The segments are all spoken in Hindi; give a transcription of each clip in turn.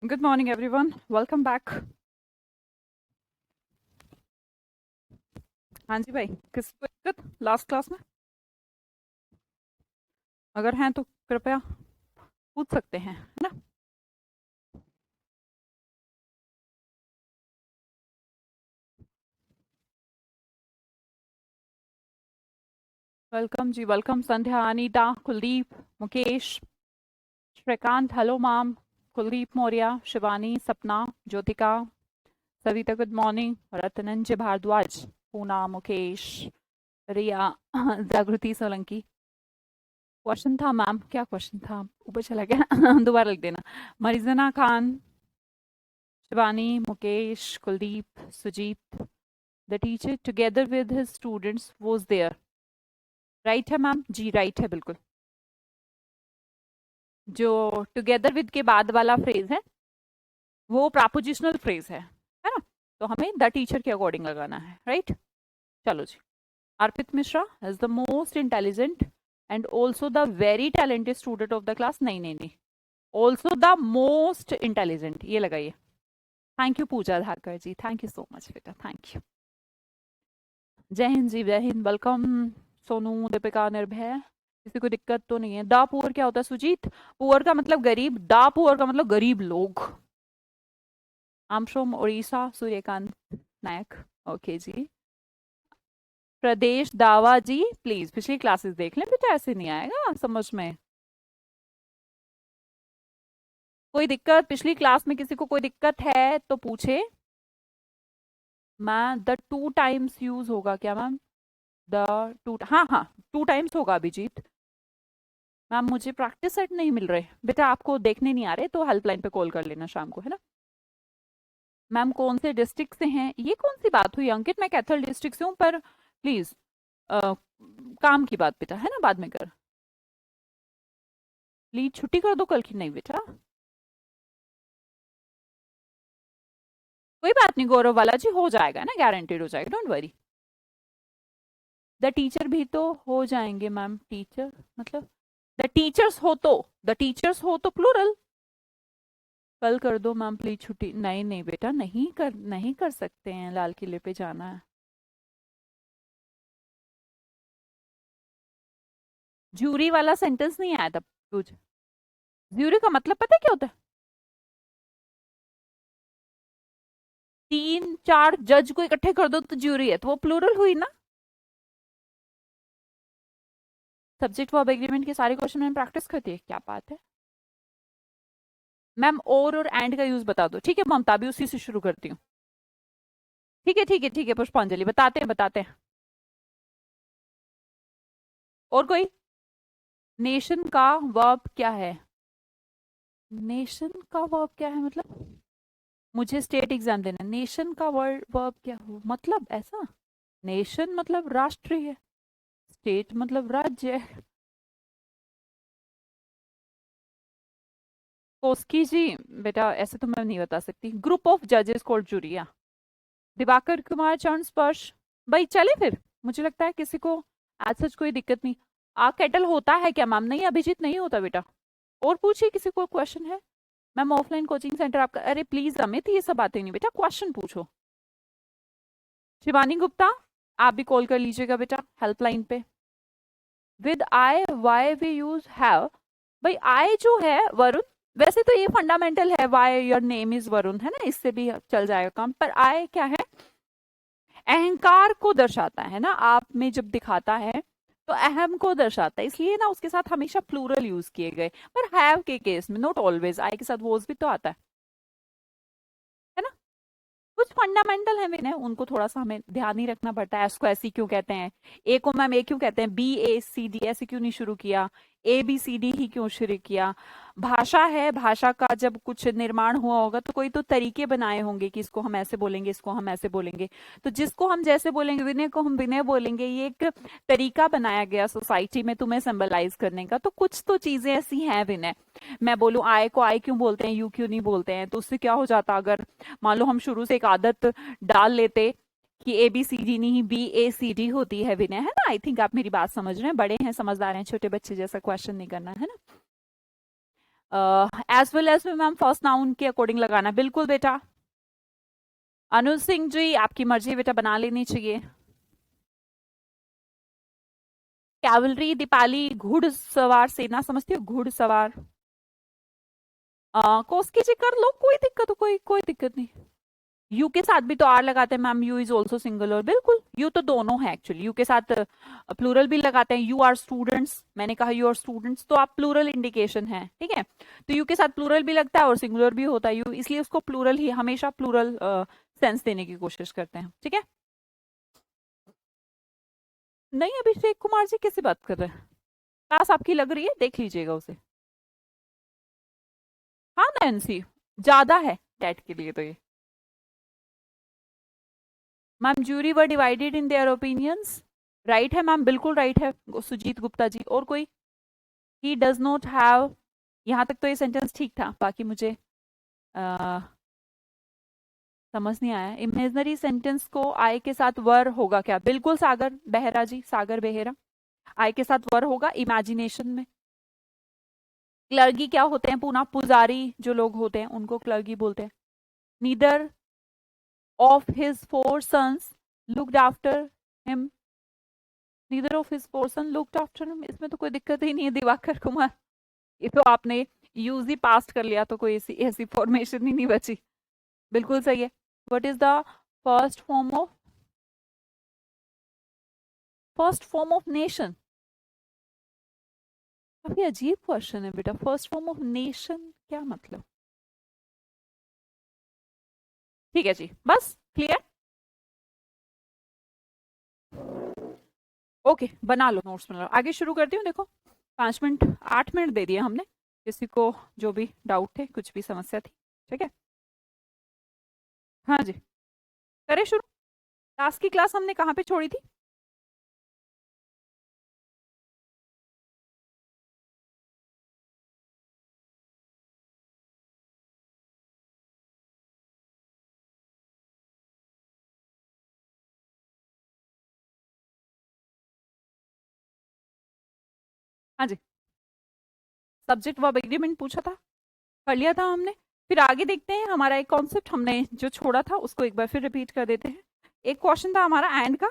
Good morning, everyone. Welcome back. हाँ जी भाई, किस को दिक्कत लास्ट क्लास में? अगर हैं तो कृपया पूछ सकते हैं, है ना? Welcome ji, welcome Sandhya, Anita, Kuldeep, Mukesh, Srikant, hello ma'am, Kuldeep Maurya, Shivani, Sapna, Jyothika, Savita, good morning, Ratnanjay Bhardwaj, Poona, Mukesh, Riya, Jagriti Solanki. Question था मैम, क्या क्वेश्चन था? ऊपर चला गया। दोबारा लिख देना। Marijana Khan, Shivani, Mukesh, Kuldeep, Sujeet, the teacher together with his students was there. Right है मैम जी, राइट है बिल्कुल। जो टुगेदर विद के बाद वाला फ्रेज है वो प्रपोजिशनल फ्रेज है ना? तो हमें द टीचर के अकॉर्डिंग लगाना है, राइट? चलो जी। Arpit Mishra is the most intelligent and also the very talented student of the class. नहीं नहीं नहीं, ऑल्सो द मोस्ट इंटेलिजेंट ये लगाइए। Thank you Pooja Dhakar ji, thank you so much बेटा, थैंक यू। जय हिंद जी, जय हिंद, वेलकम। सोनू, दीपिका, निर्भय, किसी को दिक्कत तो नहीं है? दा पुअर क्या होता है सुजीत? पुअर का मतलब गरीब, दा पुअर का मतलब गरीब लोग। I'm from Orissa, Suryakant Nayak. Okay ji. प्रदेश दावा जी, प्लीज पिछली क्लासेस देख लें बेटा, ऐसे नहीं आएगा समझ में। कोई दिक्कत पिछली क्लास में किसी को कोई दिक्कत है तो पूछे। Ma'am the two times use होगा क्या मैम? द टू, हाँ हाँ, टू टाइम्स होगा अभिजीत। मैम मुझे प्रैक्टिस सेट नहीं मिल रहे बेटा, आपको देखने नहीं आ रहे तो हेल्पलाइन पे कॉल कर लेना शाम को, है ना? मैम कौन से डिस्ट्रिक्ट से हैं? ये कौन सी बात हुई अंकित? मैं कैथल डिस्ट्रिक्ट से हूँ, पर प्लीज काम की बात बेटा, है ना? बाद में कर, प्लीज छुट्टी कर दो कल की। नहीं बेटा कोई बात नहीं, गौरव वाला जी हो जाएगा ना, गारंटेड हो जाएगा, डोंट वरी। द टीचर भी तो हो जाएंगे मैम, टीचर मतलब द टीचर्स हो तो, द टीचर्स हो तो प्लूरल। कल कर दो मैम प्लीज छुट्टी। नहीं नहीं बेटा, नहीं कर सकते हैं, लाल किले पे जाना है। ज्यूरी वाला सेंटेंस नहीं आया था कुछ। ज्यूरी का मतलब पता है क्या होता है? तीन चार जज को इकट्ठे कर दो तो ज्यूरी है, तो वो प्लूरल हुई ना। सब्जेक्ट वर्ब एग्रीमेंट के सारे क्वेश्चन मैंने प्रैक्टिस करती है, क्या बात है मैम। और एंड का यूज बता दो, ठीक है ममता, भी उसी से शुरू करती हूँ। ठीक है ठीक है ठीक है, पुष्पांजलि बताते हैं बताते हैं। और कोई? नेशन का वर्ब क्या है? नेशन का वर्ब क्या है मतलब? मुझे स्टेट एग्जाम देना, नेशन का वर्ड वर्ब क्या हो मतलब ऐसा? नेशन मतलब राष्ट्र है, स्टेट मतलब राज्य है। कोस्की जी बेटा ऐसे तो मैं नहीं बता सकती। ग्रुप ऑफ जजेस कोर्ट जूरिया। दिवाकर कुमार चरण स्पर्श। भाई चले फिर, मुझे लगता है किसी को आज सच कोई दिक्कत नहीं। आ केटल होता है क्या मैम? नहीं अभिजीत नहीं होता बेटा। और पूछिए, किसी को क्वेश्चन है? मैम ऑफलाइन कोचिंग सेंटर आपका, अरे प्लीज अमित ये सब बातें नहीं बेटा, क्वेश्चन पूछो। शिवानी गुप्ता आप भी कॉल कर लीजिएगा बेटा हेल्पलाइन पे। With I why we use have. भाई आई जो है वरुण, वैसे तो ये फंडामेंटल है, why your name is Varun, है ना, इससे भी चल जाएगा काम, पर आई क्या है? अहंकार को दर्शाता है ना, आप में जब दिखाता है तो अहम को दर्शाता है, इसलिए ना उसके साथ हमेशा प्लूरल यूज किए गए। पर हैव के केस में नॉट ऑलवेज, आई के साथ वोज भी तो आता है ना? कुछ फंडामेंटल है विनय, उनको थोड़ा सा हमें ध्यान ही रखना पड़ता है। इसको ऐसी क्यों कहते हैं, ए को मैम ए क्यों कहते हैं, बी ए सी डी ऐसे क्यों नहीं शुरू किया, ए बी सी डी ही क्यों शुरू किया? भाषा है, भाषा का जब कुछ निर्माण हुआ होगा तो कोई तो तरीके बनाए होंगे कि इसको हम ऐसे बोलेंगे, इसको हम ऐसे बोलेंगे। तो जिसको हम जैसे बोलेंगे, विनय को हम विनय बोलेंगे, ये एक तरीका बनाया गया सोसाइटी में तुम्हें सिंबलाइज करने का। तो कुछ तो चीजें ऐसी हैं विनय। मैं बोलूं आय को आई क्यों बोलते हैं, यू क्यों नहीं बोलते हैं, तो उससे क्या हो जाता अगर मान लो हम शुरू से एक आदत डाल लेते कि ए बी सी डी नहीं बी ए सी डी होती है विनय, है ना? आई थिंक आप मेरी बात समझ रहे हैं, बड़े हैं समझदार हैं, छोटे बच्चे जैसा क्वेश्चन नहीं करना, है ना? एज वेल एज में मैम फर्स्ट नाउन के अकॉर्डिंग लगाना। बिल्कुल बेटा। अनुज सिंह जी आपकी मर्जी बेटा, बना लेनी चाहिए। कैवलरी दीपाली घुड़सवार सेना, समझती हो घुड़सवार। कोस्की जी कर लो, कोई दिक्कत हो, कोई दिक्कत नहीं। यू के साथ भी तो आर लगाते हैं ma'am, you is also singular. बिल्कुल, यू तो दोनों है एक्चुअली, यू के साथ प्लूरल भी लगाते हैं। यू आर स्टूडेंट्स, मैंने कहा यू आर स्टूडेंट्स, तो आप प्लूरल इंडिकेशन है, ठीक है। तो यू के साथ प्लूरल भी लगता है और सिंगुलर भी होता है यू, इसलिए उसको प्लूरल ही हमेशा प्लूरल सेंस देने की कोशिश करते हैं, ठीक है। नहीं अभिषेक कुमार जी कैसे बात कर रहे हैं, क्लास आपकी लग रही है, देख लीजिएगा उसे। हाँ नैन्सी, ज्यादा है टेट के लिए तो ये। Ma'am jury were divided in their opinions, right है मैम, बिल्कुल राइट है सुजीत गुप्ता जी। और कोई? ही डज नॉट हैव, यहाँ तक तो ये सेंटेंस ठीक था, बाकी मुझे समझ नहीं आया। इमेजनरी सेंटेंस को आई के साथ वर होगा क्या? बिल्कुल सागर बेहरा जी, सागर बेहरा, आई के साथ वर होगा इमेजिनेशन में। क्लर्गी क्या होते हैं? पूना पुजारी जो लोग होते हैं उनको क्लर्गी बोलते हैं। Neither of his 4 sons looked after him, neither of his 4 sons looked after him, इसमें तो कोई दिक्कत ही नहीं है दिवाकर कुमार, ये तो आपने यूज ही पास्ट कर लिया, तो कोई ऐसी ऐसी फॉर्मेशन ही नहीं बची। बिल्कुल सही है। What is the first form of nation? काफी अजीब क्वेश्चन है बेटा, फर्स्ट फॉर्म ऑफ नेशन क्या मतलब? ठीक है जी, बस क्लियर। ओके बना लो, नोट्स बना लो, आगे शुरू करती हूँ। देखो 5 मिनट 8 मिनट दे दिए हमने, किसी को जो भी डाउट थे, कुछ भी समस्या थी, ठीक है। हाँ जी करें शुरू। लास्ट की क्लास हमने कहाँ पे छोड़ी थी? हाँ जी, सब्जेक्ट वर्ब एग्रीमेंट पूछा था, कर लिया था हमने। फिर आगे देखते हैं, हमारा एक कॉन्सेप्ट हमने जो छोड़ा था उसको एक बार फिर रिपीट कर देते हैं। एक क्वेश्चन था हमारा एंड का,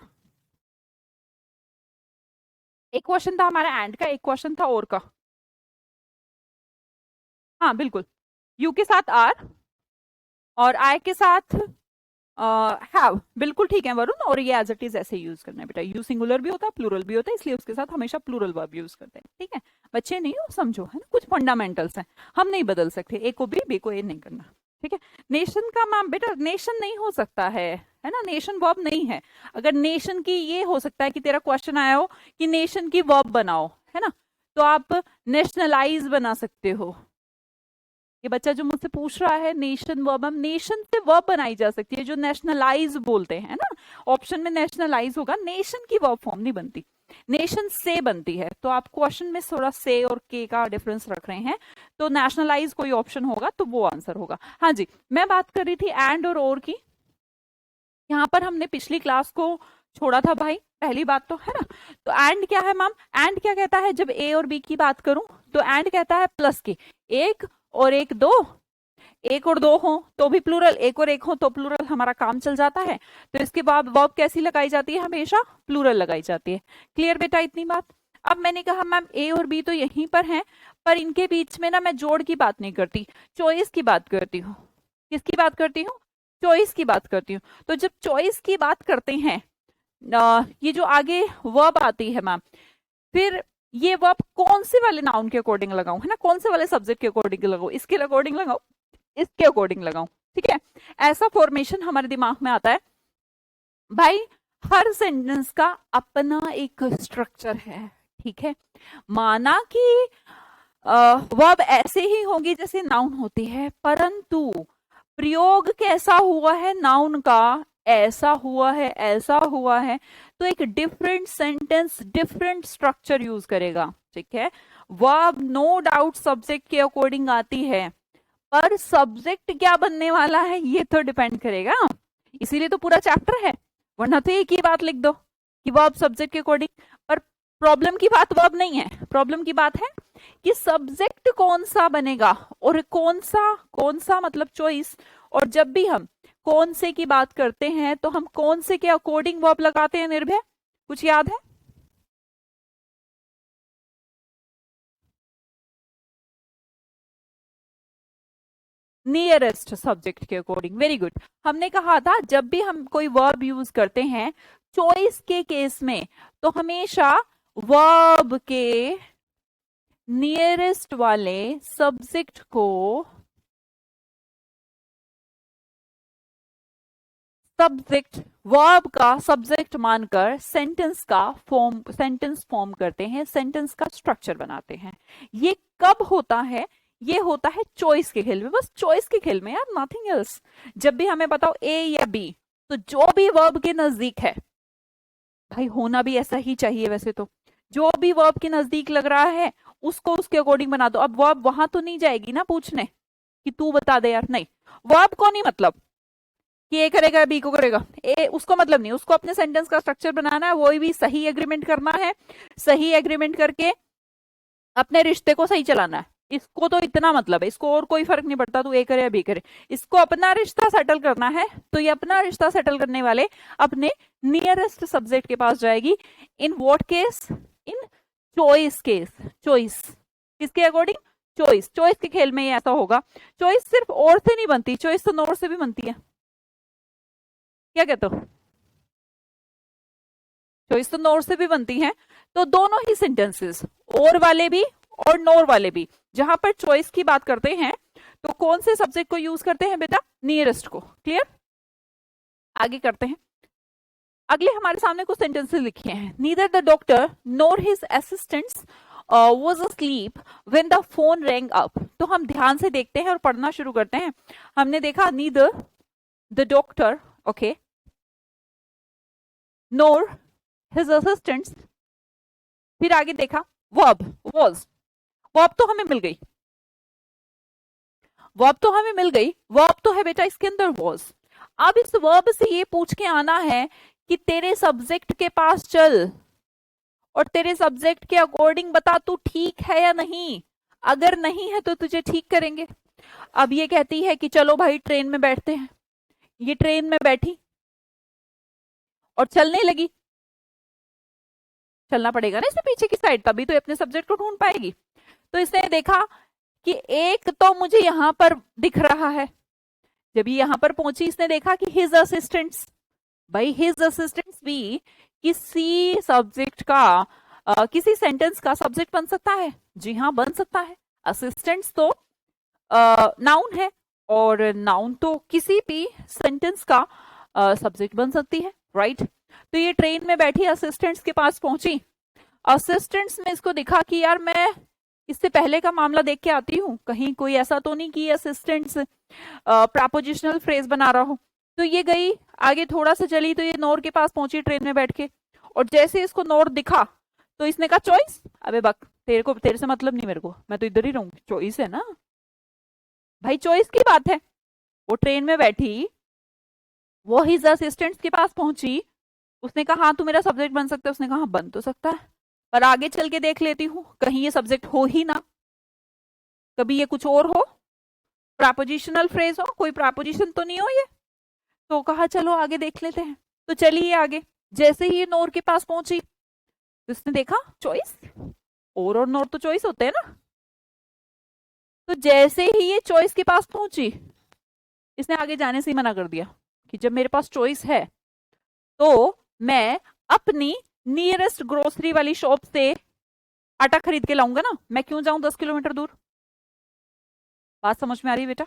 एक क्वेश्चन था हमारा एंड का, एक क्वेश्चन था और का। हाँ बिल्कुल, यू के साथ आर और आई के साथ हैव, बिल्कुल ठीक है वरुण। और ये एज इट इज ऐसे यूज करना है बेटा, यू सिंगुलर भी होता है प्लूरल भी होता है, इसलिए उसके साथ हमेशा प्लूरल वर्ब यूज करते हैं, ठीक है। बच्चे नहीं हो, समझो, है ना, कुछ फंडामेंटल्स हैं, हम नहीं बदल सकते, ए को बी को ए नहीं करना, ठीक है। नेशन का मैम बेटा नेशन नहीं हो सकता है ना, नेशन वर्ब नहीं है। अगर नेशन की ये हो सकता है कि तेरा क्वेश्चन आया हो कि नेशन की वर्ब बनाओ, है ना, तो आप नेशनलाइज बना सकते हो। ये बच्चा जो मुझसे पूछ रहा है नेशन वर्ब, हम नेशन से वर्ब बनाई जा सकती है जो नेशनलाइज बोलते हैं ना, ऑप्शन में नेशनलाइज होगा, नेशन की वर्ब फॉर्म नहीं बनती, नेशन से बनती है। तो आप क्वेश्चन में थोड़ा से और के का डिफरेंस रख रहे हैं, तो नेशनलाइज कोई ऑप्शन होगा तो वो आंसर होगा। हाँ जी, मैं बात कर रही थी एंड और की। यहाँ पर हमने पिछली क्लास को छोड़ा था भाई, पहली बात तो, है ना। तो एंड क्या है मैम? एंड क्या कहता है? जब ए और बी की बात करूं तो एंड कहता है प्लस के, एक और एक दो, एक और दो हो तो भी प्लूरल, एक और एक हो तो प्लूरल, हमारा काम चल जाता है। तो इसके बाद वर्ब कैसी लगाई जाती है? हमेशा प्लूरल लगाई जाती है। क्लियर बेटा इतनी बात? अब मैंने कहा मैम ए और बी तो यहीं पर हैं, पर इनके बीच में ना मैं जोड़ की बात नहीं करती, चॉइस की बात करती हूँ। किसकी बात करती हूँ? चॉइस की बात करती हूँ। तो जब चॉइस की बात करते हैं, ये जो आगे वर्ब आती है मैम, फिर ये वर्ब कौन से वाले नाउन के अकॉर्डिंग लगाऊं, है ना, कौन से वाले सब्जेक्ट के अकॉर्डिंग लगाऊं? इसके अकॉर्डिंग लगाऊं, इसके अकॉर्डिंग लगाऊं, ठीक है। ऐसा फॉर्मेशन हमारे दिमाग में आता है भाई। हर सेंटेंस का अपना एक स्ट्रक्चर है, ठीक है। माना कि वर्ब ऐसे ही होगी जैसे नाउन होती है, परंतु प्रयोग कैसा हुआ है नाउन का? ऐसा हुआ है, ऐसा हुआ है, तो एक different sentence different structure use करेगा, ठीक है। वर्ब नो डाउट सब्जेक्ट के अकॉर्डिंग आती है, पर सब्जेक्ट क्या बनने वाला है ये तो डिपेंड करेगा, इसीलिए तो पूरा चैप्टर है, वरना तो एक ही बात लिख दो कि वर्ब सब्जेक्ट के अकॉर्डिंग। पर प्रॉब्लम की बात वर्ब नहीं है, प्रॉब्लम की बात है कि सब्जेक्ट कौन सा बनेगा, और कौन सा मतलब चॉइस। और जब भी हम कौन से की बात करते हैं तो हम कौन से के अकॉर्डिंग वर्ब लगाते हैं निर्भय, कुछ याद है? नियरेस्ट सब्जेक्ट के अकॉर्डिंग, वेरी गुड। हमने कहा था जब भी हम कोई वर्ब यूज करते हैं चॉइस के केस में, तो हमेशा वर्ब के नियरेस्ट वाले सब्जेक्ट को सब्जेक्ट वर्ब का सब्जेक्ट मानकर सेंटेंस फॉर्म करते हैं, सेंटेंस का स्ट्रक्चर बनाते हैं। ये कब होता है? ये होता है चॉइस के खेल में, बस चॉइस के खेल में यार, नथिंग एल्स। जब भी हमें बताओ ए या बी, तो जो भी वर्ब के नजदीक है, भाई होना भी ऐसा ही चाहिए वैसे तो, जो भी वर्ब के नजदीक लग रहा है उसको उसके अकॉर्डिंग बना दो। अब वर्ब वहां तो नहीं जाएगी ना पूछने कि तू बता दे यार, नहीं, वर्ब को नहीं मतलब कि ए करेगा बी को करेगा, ए उसको मतलब नहीं, उसको अपने सेंटेंस का स्ट्रक्चर बनाना है, वो भी सही एग्रीमेंट करना है, सही एग्रीमेंट करके अपने रिश्ते को सही चलाना है। इसको तो इतना मतलब है, इसको और कोई फर्क नहीं पड़ता तू ए करे या बी करे, इसको अपना रिश्ता सेटल करना है। तो ये अपना रिश्ता सेटल करने वाले अपने नियरेस्ट सब्जेक्ट के पास जाएगी। In what case? In choice case. Choice किसके अकॉर्डिंग? चॉइस। चॉइस के खेल में ये ऐसा होगा। चॉइस सिर्फ और से नहीं बनती, चॉइस तो नॉर से भी बनती है। क्या कहते हो? चॉइस तो नॉर से भी बनती है। तो दोनों ही सेंटेंसेस, और वाले भी और नॉर वाले भी, जहां पर चॉइस की बात करते हैं तो कौन से सब्जेक्ट को यूज करते हैं बेटा? नियरेस्ट को। क्लियर? आगे करते हैं। अगले हमारे सामने कुछ सेंटेंसेस लिखे हैं। Neither the doctor NOR his assistants was asleep when the phone rang up। तो हम ध्यान से देखते हैं और पढ़ना शुरू करते हैं। हमने देखा neither the doctor, okay, nor his assistants। फिर आगे देखा verb was। verb तो हमें मिल गई, वर्ब तो हमें मिल गई, वर्ब तो है बेटा इसके अंदर was। अब इस वर्ब से ये पूछ के आना है कि तेरे सब्जेक्ट के पास चल और तेरे सब्जेक्ट के अकॉर्डिंग बता तू ठीक है या नहीं। अगर नहीं है तो तुझे ठीक करेंगे। अब ये कहती है कि चलो भाई ट्रेन में बैठते हैं। ये ट्रेन में बैठी और चलने लगी, चलना पड़ेगा ना इससे पीछे की साइड, तभी तो अपने सब्जेक्ट को ढूंढ पाएगी। तो इसने देखा कि एक तो मुझे यहां पर दिख रहा है। जब ये यहां पर पहुंची इसने देखा कि हिज असिस्टेंट्स, भाई हिज असिस्टेंट्स भी किसी सब्जेक्ट का किसी सेंटेंस का सब्जेक्ट बन सकता है। जी हाँ, बन सकता है। असिस्टेंट्स तो नाउन है, और नाउन तो किसी भी सेंटेंस का सब्जेक्ट बन सकती है, राइट? तो ये ट्रेन में बैठी असिस्टेंट्स के पास पहुंची। असिस्टेंट्स में इसको दिखा कि यार मैं इससे पहले का मामला देख के आती हूँ, कहीं कोई ऐसा तो नहीं कि असिस्टेंट्स प्रपोजिशनल फ्रेज बना रहा हो। तो ये गई आगे, थोड़ा सा चली तो ये नोर के पास पहुंची ट्रेन में बैठ के, और जैसे इसको नोर दिखा तो इसने कहा चॉइस। अबे बक, तेरे से मतलब नहीं मेरे को, मैं तो इधर ही रहूंगी, चॉइस है ना भाई, चॉइस की बात है। वो ट्रेन में बैठी, वो हिज असिस्टेंट्स के पास पहुंची, उसने कहा हाँ तू मेरा सब्जेक्ट बन सकता है। उसने कहा हाँ बन तो सकता है, पर आगे चल के देख लेती हूँ, कहीं ये सब्जेक्ट हो ही ना, कभी ये कुछ और हो, प्रपोजिशनल फ्रेज हो, कोई प्रपोजिशन तो नहीं हो ये। तो कहा चलो आगे देख लेते हैं। तो चलिए आगे। जैसे ही ये नोर के पास पहुंची तो इसने देखा चॉइस, और नोर तो चॉइस होते हैं ना। तो जैसे ही ये चॉइस के पास पहुंची, इसने आगे जाने से ही मना कर दिया कि जब मेरे पास चॉइस है तो मैं अपनी नियरेस्ट ग्रोसरी वाली शॉप से आटा खरीद के लाऊंगा ना, मैं क्यों जाऊं 10 किलोमीटर दूर। बात समझ में आ रही है बेटा?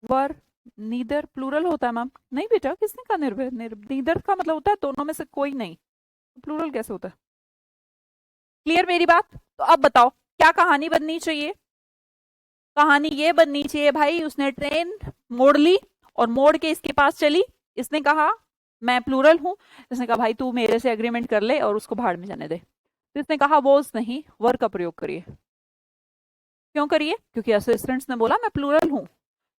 वर नीदर प्लूरल होता है मैम? नहीं बेटा, किसने कहा निर्भय? नीदर का मतलब होता है दोनों में से कोई नहीं, प्लूरल कैसे होता है? क्लियर मेरी बात? तो अब बताओ क्या कहानी बननी चाहिए? कहानी ये बननी चाहिए भाई, उसने ट्रेन मोड़ ली और मोड़ के इसके पास चली। इसने कहा मैं प्लूरल हूं, इसने कहा भाई तू मेरे से एग्रीमेंट कर ले और उसको भाड़ में जाने दे। तो इसने कहा वॉज नहीं, वर का प्रयोग करिए। क्यों करिए? क्योंकि असिस्टेंट्स ने बोला मैं प्लूरल हूं,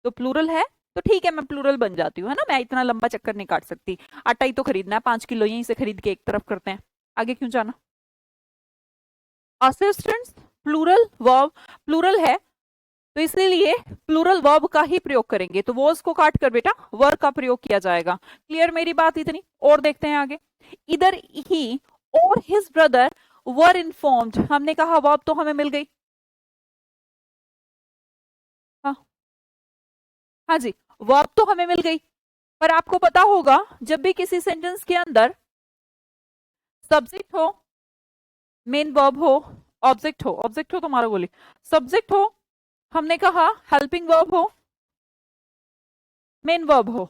तो प्लूरल है तो ठीक है, मैं प्लूरल बन जाती हूँ, है ना, मैं इतना लंबा चक्कर नहीं काट सकती। आटा ही तो खरीदना है, 5 किलो यहीं से खरीद के एक तरफ करते हैं, आगे क्यों जाना। असिस्टेंट्स प्लूरल वर्ब, प्लूरल है तो इसीलिए प्लूरल वर्ब का ही प्रयोग करेंगे, तो वॉज को काट कर बेटा वर्ब का प्रयोग किया जाएगा। क्लियर मेरी बात इतनी, और देखते हैं आगे। इधर ही और हिज ब्रदर वर इन्फॉर्म्ड, हमने कहा वर्ब तो हमें मिल गई। हाँ हाँ जी, वर्ब तो हमें मिल गई, पर आपको पता होगा जब भी किसी सेंटेंस के अंदर सब्जेक्ट हो, मेन वर्ब हो, ऑब्जेक्ट हो तुम्हारा बोली, सब्जेक्ट हो, हमने कहा हेल्पिंग वर्ब हो, मेन वर्ब हो,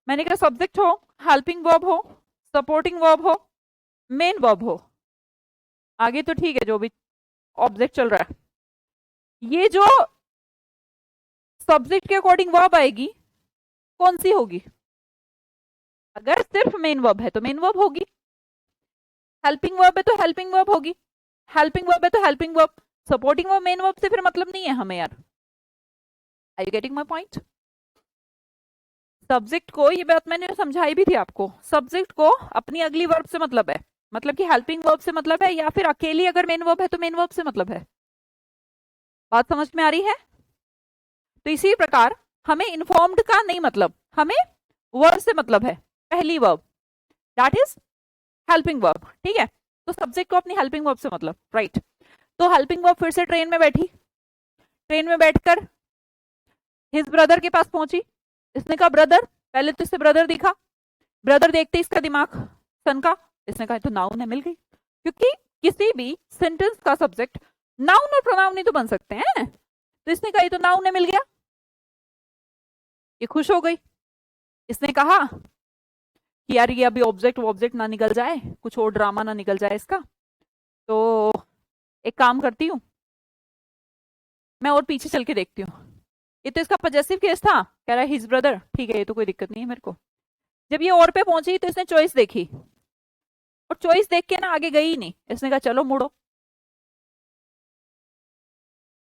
मैंने कहा सब्जेक्ट हो, हेल्पिंग वर्ब हो, सपोर्टिंग वर्ब हो, मेन वर्ब हो, आगे तो ठीक है जो भी ऑब्जेक्ट चल रहा है, ये जो सब्जेक्ट के अकॉर्डिंग वर्ब आएगी कौन सी होगी, अगर सिर्फ मेन वर्ब है तो मेन वर्ब होगी, हेल्पिंग वर्ब है तो हेल्पिंग वर्ब होगी, हेल्पिंग वर्ब है तो helping verb, supporting verb main verb से फिर मतलब नहीं है हमें यार। Are you getting my point. Subject को, ये बात मैंने समझाई भी थी आपको, सब्जेक्ट को अपनी अगली वर्ब से मतलब है, मतलब कि हेल्पिंग वर्ब से मतलब है, या फिर अकेली अगर मेन वर्ब है तो मेन वर्ब से मतलब है। बात समझ में आ रही है। तो इसी प्रकार हमें इन्फॉर्म्ड का नहीं मतलब, हमें वर्ब से मतलब है, पहली verb that is helping verb, ठीक है, तो सब्जेक्ट को अपनी हेल्पिंग वर्ब से मतलब, राइट। तो हेल्पिंग वर्ब फिर से ट्रेन में बैठी, ट्रेन में बैठकर हिज ब्रदर के पास पहुंची, इसने कहा ब्रदर, पहले तो इससे ब्रदर दिखा, ब्रदर देखते इसका दिमाग सनका, इसने कहा तो नाउन है, मिल गई, क्योंकि किसी भी सेंटेंस का सब्जेक्ट नाउन और प्रोनाउन ही तो बन सकते हैं, तो इसने कहा ये तो नाउन है, मिल गया, ये खुश हो गई। इसने कहा कि यार ये अभी ऑब्जेक्ट ऑब्जेक्ट ना निकल जाए, कुछ और ड्रामा ना निकल जाए इसका, तो एक काम करती हूँ मैं और पीछे चल के देखती हूँ, ये तो इसका पजेसिव केस था, कह रहा है हिज ब्रदर, ठीक है ये तो कोई दिक्कत नहीं है मेरे को। जब ये और पे पहुंची तो इसने चॉइस देखी, और चॉइस देख के ना आगे गई ही नहीं, इसने कहा चलो मुड़ो।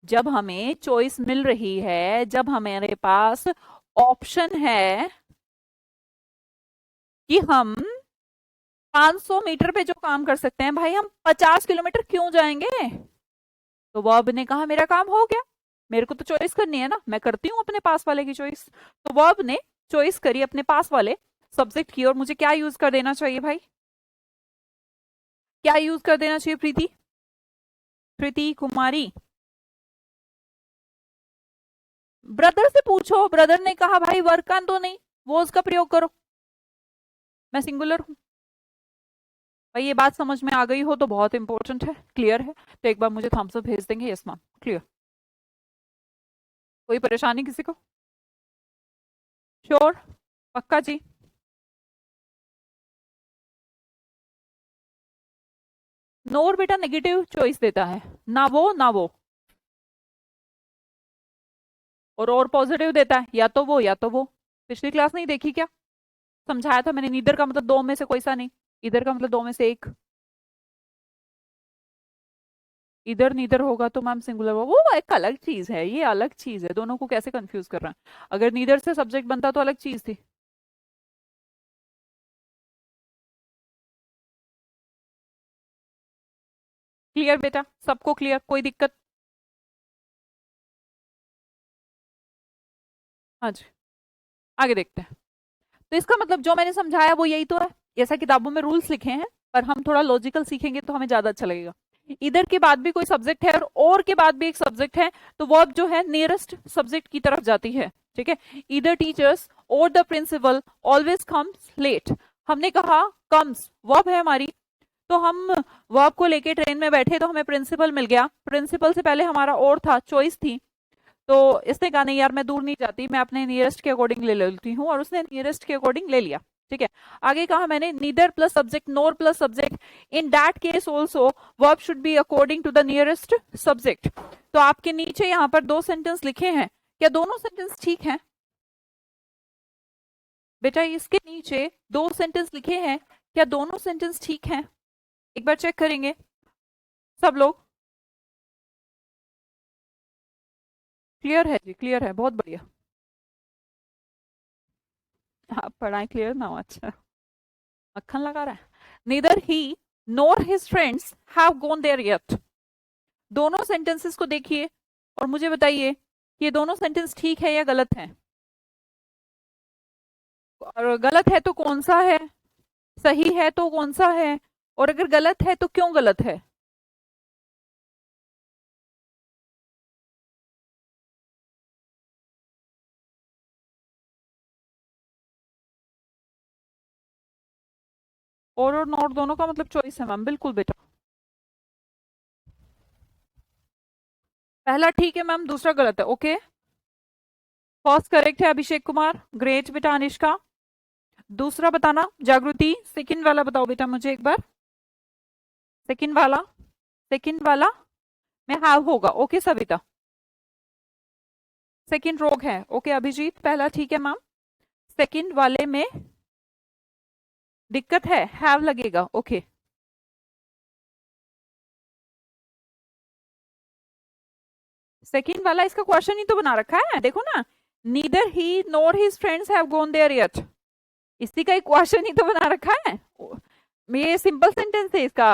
जब हमें चॉइस मिल रही है, जब हमारे पास ऑप्शन है कि हम 500 मीटर पे जो काम कर सकते हैं, भाई हम 50 किलोमीटर क्यों जाएंगे, तो वर्ब ने कहा मेरा काम हो गया, मेरे को तो चॉइस करनी है ना, मैं करती हूँ अपने पास वाले की चॉइस, तो वर्ब ने चॉइस करी अपने पास वाले सब्जेक्ट की, और मुझे क्या यूज कर देना चाहिए भाई, क्या यूज कर देना चाहिए प्रीति, प्रीति कुमारी, ब्रदर से पूछो, ब्रदर ने कहा भाई वर्क ऑन तो नहीं, वो उसका प्रयोग करो, मैं सिंगुलर हूं। भाई ये बात समझ में आ गई हो तो बहुत इंपॉर्टेंट है, क्लियर है, तो एक बार मुझे थम्स अप भेज देंगे, यस मैम क्लियर, कोई परेशानी किसी को, श्योर, पक्का जी। नोर बेटा नेगेटिव चॉइस देता है, ना वो ना वो, और पॉजिटिव देता है या तो वो या तो वो, पिछली क्लास नहीं देखी क्या, समझाया था मैंने, नीदर का मतलब दो में से कोई सा नहीं, इधर का मतलब दो में से एक, इधर नीदर होगा तो मैम सिंगुलर होगा, वो एक अलग चीज है, ये अलग चीज है, दोनों को कैसे कंफ्यूज कर रहा है, अगर नीदर से सब्जेक्ट बनता तो अलग चीज थी। क्लियर बेटा, सबको क्लियर, कोई दिक्कत। हाँ जी, आगे देखते हैं। तो इसका मतलब जो मैंने समझाया वो यही तो है, ऐसा किताबों में रूल्स लिखे हैं, पर हम थोड़ा लॉजिकल सीखेंगे तो हमें ज्यादा अच्छा लगेगा। इधर के बाद भी कोई सब्जेक्ट है और के बाद भी एक सब्जेक्ट है, तो वर्ब जो है नियरेस्ट सब्जेक्ट की तरफ जाती है, ठीक है। इधर टीचर्स और the principal always comes late, हमने कहा कम्स वर्ब है हमारी, तो हम वर्ब को लेके ट्रेन में बैठे तो हमें प्रिंसिपल मिल गया, प्रिंसिपल से पहले हमारा और था, चॉइस थी, तो इसने कहा नहीं यार मैं दूर नहीं जाती, मैं अपने नियरेस्ट के अकॉर्डिंग ले लेती हूँ, और उसने नियरेस्ट के अकॉर्डिंग ले लिया, ठीक है। आगे कहा मैंने neither plus subject, nor plus subject, in that case also verb should be according to the nearest subject. तो आपके नीचे यहाँ पर दो सेंटेंस लिखे हैं, क्या दोनों सेंटेंस ठीक हैं बेटा, इसके नीचे दो सेंटेंस लिखे हैं, क्या दोनों सेंटेंस ठीक हैं, एक बार चेक करेंगे सब लोग। क्लियर है जी, क्लियर है, बहुत बढ़िया। आप पढ़ाएं क्लियर ना हो, अच्छा। मक्खन लगा रहा है। Neither he nor his friends have gone there yet. दोनों सेंटेंसेस को देखिए और मुझे बताइए कि ये दोनों सेंटेंस ठीक है या गलत है। और गलत है तो कौन सा है, सही है तो कौन सा है, और अगर गलत है तो क्यों गलत है। और नॉट दोनों का मतलब चॉइस है मैम, बिल्कुल बेटा। पहला ठीक है मैम, दूसरा गलत है। ओके, फर्स्ट करेक्ट है अभिषेक कुमार, ग्रेट बेटा अनिष्का। दूसरा बताना जागृति, सेकंड वाला बताओ बेटा मुझे एक बार। सेकंड वाला, सेकंड वाला में हैव होगा। ओके सविता, सेकंड रोग है। ओके अभिजीत, पहला ठीक है मैम, सेकंड वाले में दिक्कत है, हैव लगेगा। ओके, सेकंड वाला इसका क्वेश्चन ही तो बना रखा है, देखो ना। Neither he nor his friends have gone there yet, इसी का एक क्वेश्चन ही तो बना रखा है। ये सिंपल सेंटेंस है, इसका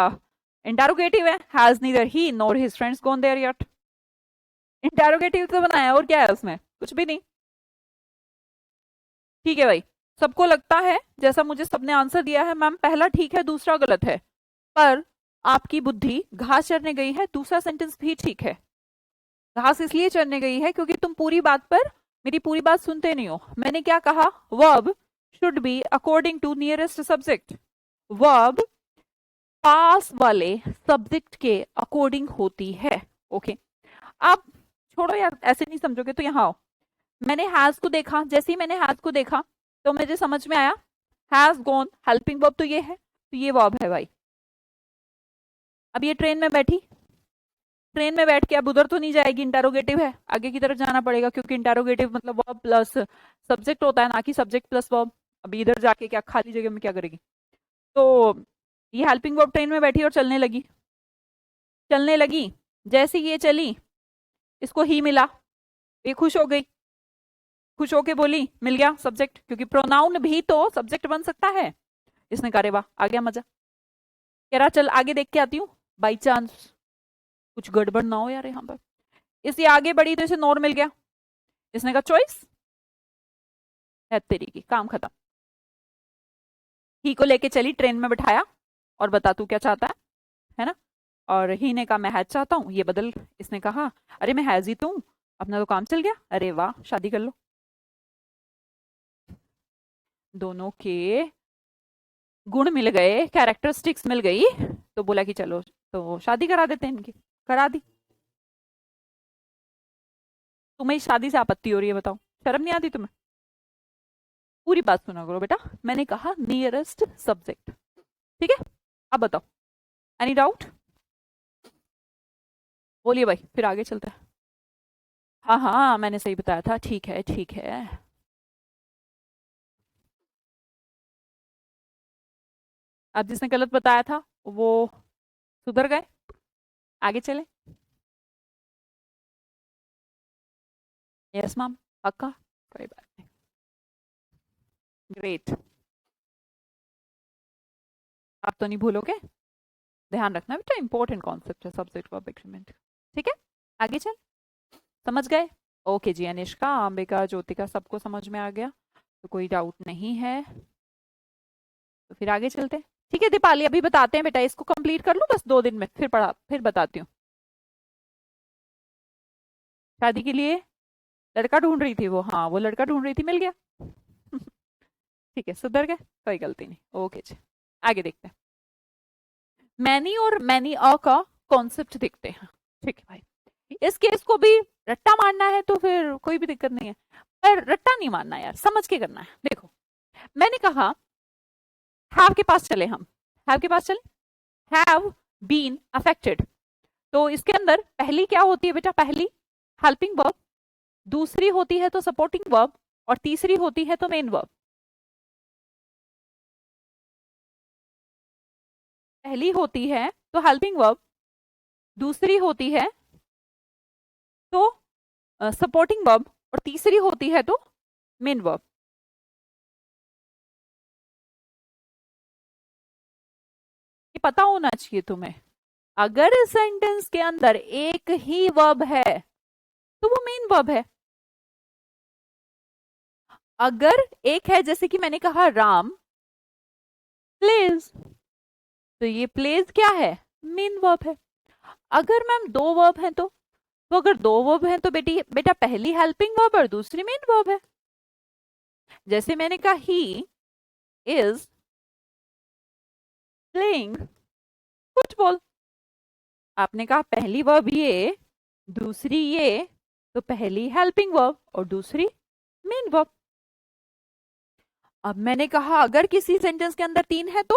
इंटरोगेटिव है। Has neither he nor his friends gone there yet, interrogative तो बनाया, और क्या है उसमें, कुछ भी नहीं। ठीक है भाई, सबको लगता है जैसा मुझे सबने आंसर दिया है मैम, पहला ठीक है दूसरा गलत है। पर आपकी बुद्धि घास चरने गई है, दूसरा सेंटेंस भी ठीक है। घास इसलिए चरने गई है क्योंकि तुम पूरी बात पर मेरी पूरी बात सुनते नहीं हो। मैंने क्या कहा, verb should be according to nearest subject. Verb पास वाले सब्जेक्ट के अकॉर्डिंग होती है। ओके, आप छोड़ो यार, ऐसे नहीं समझोगे तो यहाँ आओ। मैंने हैज को देखा, जैसे ही मैंने हैज को देखा तो मुझे समझ में आया हैज गॉन, हेल्पिंग वर्ब तो ये है, तो ये वर्ब है भाई। अब ये ट्रेन में बैठी, ट्रेन में बैठ के अब उधर तो नहीं जाएगी, इंटेरोगेटिव है, आगे की तरफ जाना पड़ेगा, क्योंकि इंटेरोगेटिव मतलब वर्ब प्लस सब्जेक्ट होता है, ना कि सब्जेक्ट प्लस वर्ब। अभी इधर जाके क्या खाली जगह में क्या करेगी। तो ये हेल्पिंग वर्ब ट्रेन में बैठी और चलने लगी, चलने लगी। जैसे ये चली, इसको ही मिला, ये खुश हो गई, खुश होके बोली मिल गया सब्जेक्ट, क्योंकि प्रोनाउन भी तो सब्जेक्ट बन सकता है। इसने कहा, अरे वाह आ गया मजा। कह रहा चल आगे देख के आती हूँ, बाई चांस कुछ गड़बड़ ना हो यार यहाँ पर। इसी आगे बढ़ी तो इसे नोर मिल गया, इसने कहा चॉइस है तेरी की, काम खत्म। ही को लेके चली, ट्रेन में बिठाया और बता तू क्या चाहता है ना। और ही ने कहा मैं हैज चाहता हूँ, ये बदल, इसने कहा अरे मैं हैज ही तो हूँ, अपना तो काम चल गया, अरे वाह शादी कर लो। दोनों के गुण मिल गए, कैरेक्टरिस्टिक्स मिल गई, तो बोला कि चलो तो शादी करा देते हैं इनकी, करा दी। तुम्हें इस शादी से आपत्ति हो रही है, बताओ, शर्म नहीं आती तुम्हें। पूरी बात सुना करो बेटा, मैंने कहा नियरेस्ट सब्जेक्ट, ठीक है। अब बताओ, एनी डाउट, बोलिए भाई, फिर आगे चलते हैं। हाँ हाँ मैंने सही बताया था, ठीक है ठीक है। अब जिसने गलत बताया था वो सुधर गए, आगे चले। यस मैम, पक्का, कोई बात नहीं। ग्रेट, आप तो नहीं भूलोगे, ध्यान रखना बेटा, इंपॉर्टेंट कॉन्सेप्ट है सब्जेक्ट वर्ब एग्रीमेंट। ठीक है, आगे चल, समझ गए। ओके जी, अनिष्का, अंबिका, ज्योतिका, सबको समझ में आ गया, तो कोई डाउट नहीं है, तो फिर आगे चलते हैं। ठीक है दीपाली, अभी बताते हैं बेटा, इसको कंप्लीट कर लो बस 2 दिन में, फिर बताती हूँ। शादी के लिए लड़का ढूंढ रही थी वो, हाँ वो लड़का ढूंढ रही थी, मिल गया। ठीक है, सुधर गए, कोई गलती नहीं। ओके जी, आगे देखते हैं। मैनी और मैनी अ का कॉन्सेप्ट देखते हैं। ठीक है भाई, इस केस को भी रट्टा मारना है तो फिर कोई भी दिक्कत नहीं है, पर रट्टा नहीं मारना यार, समझ के करना है। देखो, मैंने कहा हैव के पास चले, हम हैव के पास चले, हैव बीन अफेक्टेड। तो इसके अंदर पहली क्या होती है बेटा, पहली हेल्पिंग वर्ब, दूसरी होती है तो सपोर्टिंग वर्ब, और तीसरी होती है तो मेन वर्ब। पहली होती है तो हेल्पिंग वर्ब, दूसरी होती है तो सपोर्टिंग वर्ब और तीसरी होती है तो मेन वर्ब। ये पता होना चाहिए तुम्हें। अगर इस सेंटेंस के अंदर एक ही वर्ब है तो वो मेन वर्ब है। अगर एक है, जैसे कि मैंने कहा राम प्लेज, तो ये प्लेज क्या है, मेन वर्ब है। अगर मैम दो वर्ब हैं तो अगर दो वर्ब हैं तो बेटा पहली हेल्पिंग वर्ब और दूसरी मेन वर्ब है। जैसे मैंने कहा ही इज प्लेइंग फुटबॉल, आपने कहा पहली वर्ब ये दूसरी ये, तो पहली हेल्पिंग वर्ब और दूसरी मेन वर्ब। अब मैंने कहा अगर किसी सेंटेंस के अंदर तीन है तो,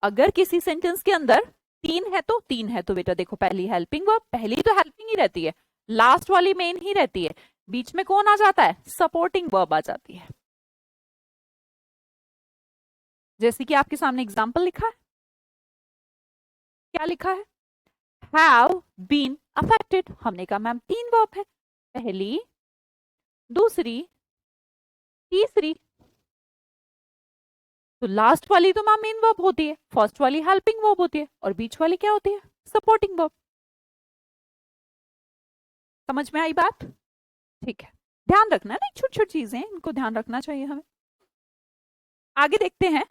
अगर किसी सेंटेंस के अंदर तीन है तो बेटा देखो पहली हेल्पिंग वर्ब, पहली तो हेल्पिंग ही रहती है, लास्ट वाली मेन ही रहती है, बीच में कौन आ जाता है, सपोर्टिंग वर्ब आ जाती है। जैसे कि आपके सामने एग्जांपल लिखा है, क्या लिखा है, हैव बीन अफेक्टेड। हमने कहा मैम तीन वर्ब है, पहली दूसरी तीसरी, तो लास्ट वाली तो मैम मेन वर्ब होती है, फर्स्ट वाली हेल्पिंग वर्ब होती है और बीच वाली क्या होती है, सपोर्टिंग वर्ब। समझ में आई बात? ठीक है, ध्यान रखना ना, छोटी छोटी चीजें इनको ध्यान रखना चाहिए हमें। आगे देखते हैं,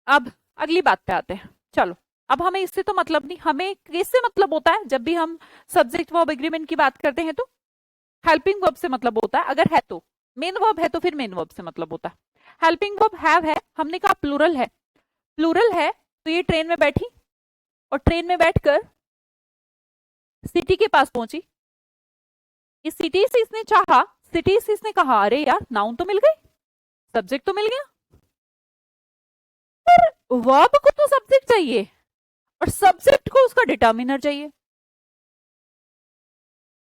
अब अगली बात पे आते हैं। चलो, अब हमें इससे तो मतलब नहीं, हमें किससे मतलब होता है, जब भी हम सब्जेक्ट वर्ब एग्रीमेंट की बात करते हैं तो हेल्पिंग वर्ब से मतलब होता है, अगर है तो, मेन वर्ब है तो फिर मेन वर्ब से मतलब होता है। हेल्पिंग वर्ब हैव है, हमने कहा प्लूरल है, प्लूरल है तो ये ट्रेन में बैठी और ट्रेन में बैठकर सिटी के पास पहुंची। इस सिटी से इसने चाहा, सिटी से इसने कहा अरे यार नाउन तो मिल गई, सब्जेक्ट तो मिल गया, पर वर्ब को तो सब्जेक्ट चाहिए और सब्जेक्ट को उसका डिटर्मिनर चाहिए।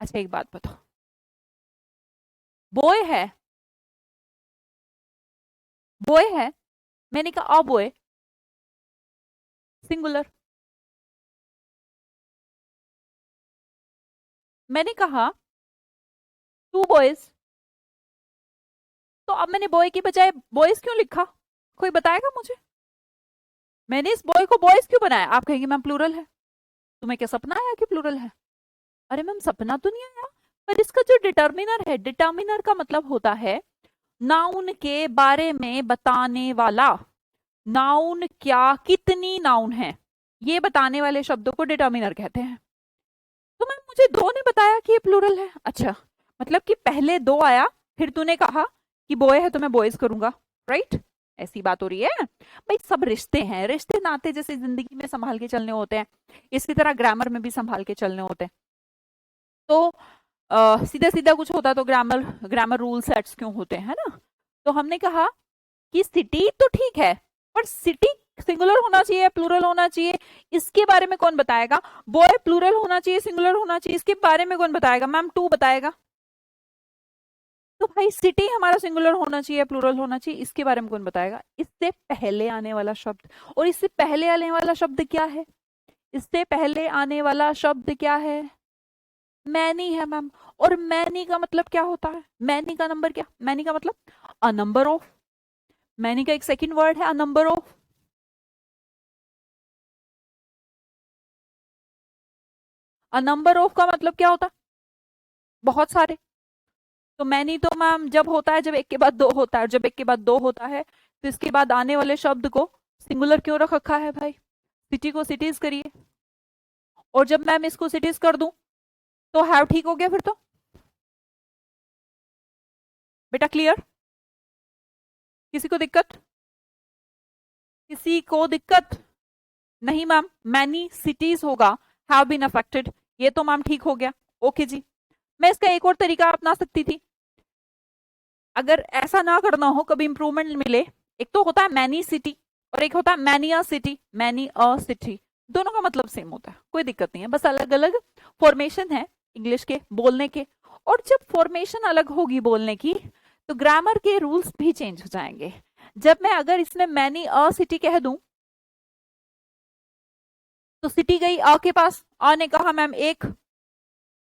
अच्छा एक बात बताओ, बॉय है, बॉय है, मैंने कहा अ बॉय सिंगुलर, मैंने कहा टू बॉयज, तो अब मैंने बॉय की बजाय बॉयज क्यों लिखा, कोई बताएगा मुझे? मैंने इस बॉय को बॉयज क्यों बनाया? आप कहेंगे मैम प्लूरल है, तुम्हें क्या सपना आया कि प्लूरल है? अरे मैम सपना तो नहीं आया, पर इसका जो डिटर्मिनर है, डिटर्मिनर का मतलब होता है नाउन के बारे में बताने वाला, नाउन क्या कितनी नाउन है ये बताने वाले शब्दों को डिटर्मिनर कहते हैं। तो मैम मुझे दो ने बताया कि ये प्लूरल है, अच्छा मतलब कि पहले दो आया फिर तूने कहा कि बॉय है तो मैं बॉयज करूंगा, राइट? ऐसी बात हो रही है भाई, सब रिश्ते हैं, रिश्ते नाते जैसे जिंदगी में संभाल के चलने होते हैं, इसी तरह ग्रामर में भी संभाल के चलने होते हैं। तो सीधा सीधा कुछ होता तो ग्रामर ग्रामर रूल सेट्स क्यों होते हैं, है ना? तो हमने कहा कि सिटी तो ठीक है, पर सिटी सिंगुलर होना चाहिए प्लूरल होना चाहिए, इसके बारे में कौन बताएगा? बॉय प्लूरल होना चाहिए सिंगुलर होना चाहिए, इसके बारे में कौन बताएगा? मैम टू बताएगा। तो भाई सिटी हमारा सिंगुलर होना चाहिए प्लूरल होना चाहिए, इसके बारे में कौन बताएगा? इससे पहले आने वाला शब्द, और इससे पहले आने वाला शब्द क्या है? इससे पहले आने वाला शब्द क्या है? मैनी है मैम। और मैनी का मतलब क्या होता है? मैनी का नंबर क्या, मैनी का मतलब अ नंबर ऑफ, मैनी का एक सेकंड वर्ड है a number of. A number of का मतलब क्या होता है? बहुत सारे। तो मैनी तो मैम जब होता है जब एक के बाद दो होता है, जब एक के बाद दो होता है तो इसके बाद आने वाले शब्द को सिंगुलर क्यों रख रखा है भाई? सिटी को सिटीज करिए, और जब मैम इसको सिटीज कर दूं तो हैव ठीक हो गया फिर तो। बेटा क्लियर? किसी को दिक्कत? किसी को दिक्कत? नहीं मैम, मैनी सिटीज होगा, हैव बीन अफेक्टेड, ये तो मैम ठीक हो गया। ओके जी, मैं इसका एक और तरीका अपना सकती थी, अगर ऐसा ना करना हो कभी इंप्रूवमेंट मिले। एक तो होता है मैनी सिटी और एक होता है many a city, many a city, दोनों का मतलब सेम होता है, कोई दिक्कत नहीं है, बस अलग अलग फॉर्मेशन है इंग्लिश के बोलने के। और जब फॉर्मेशन अलग होगी बोलने की तो ग्रामर के रूल्स भी चेंज हो जाएंगे। जब मैं अगर इसमें मैनी अ सिटी कह दूं तो सिटी गई अ के पास, अ ने कहा मैम एक,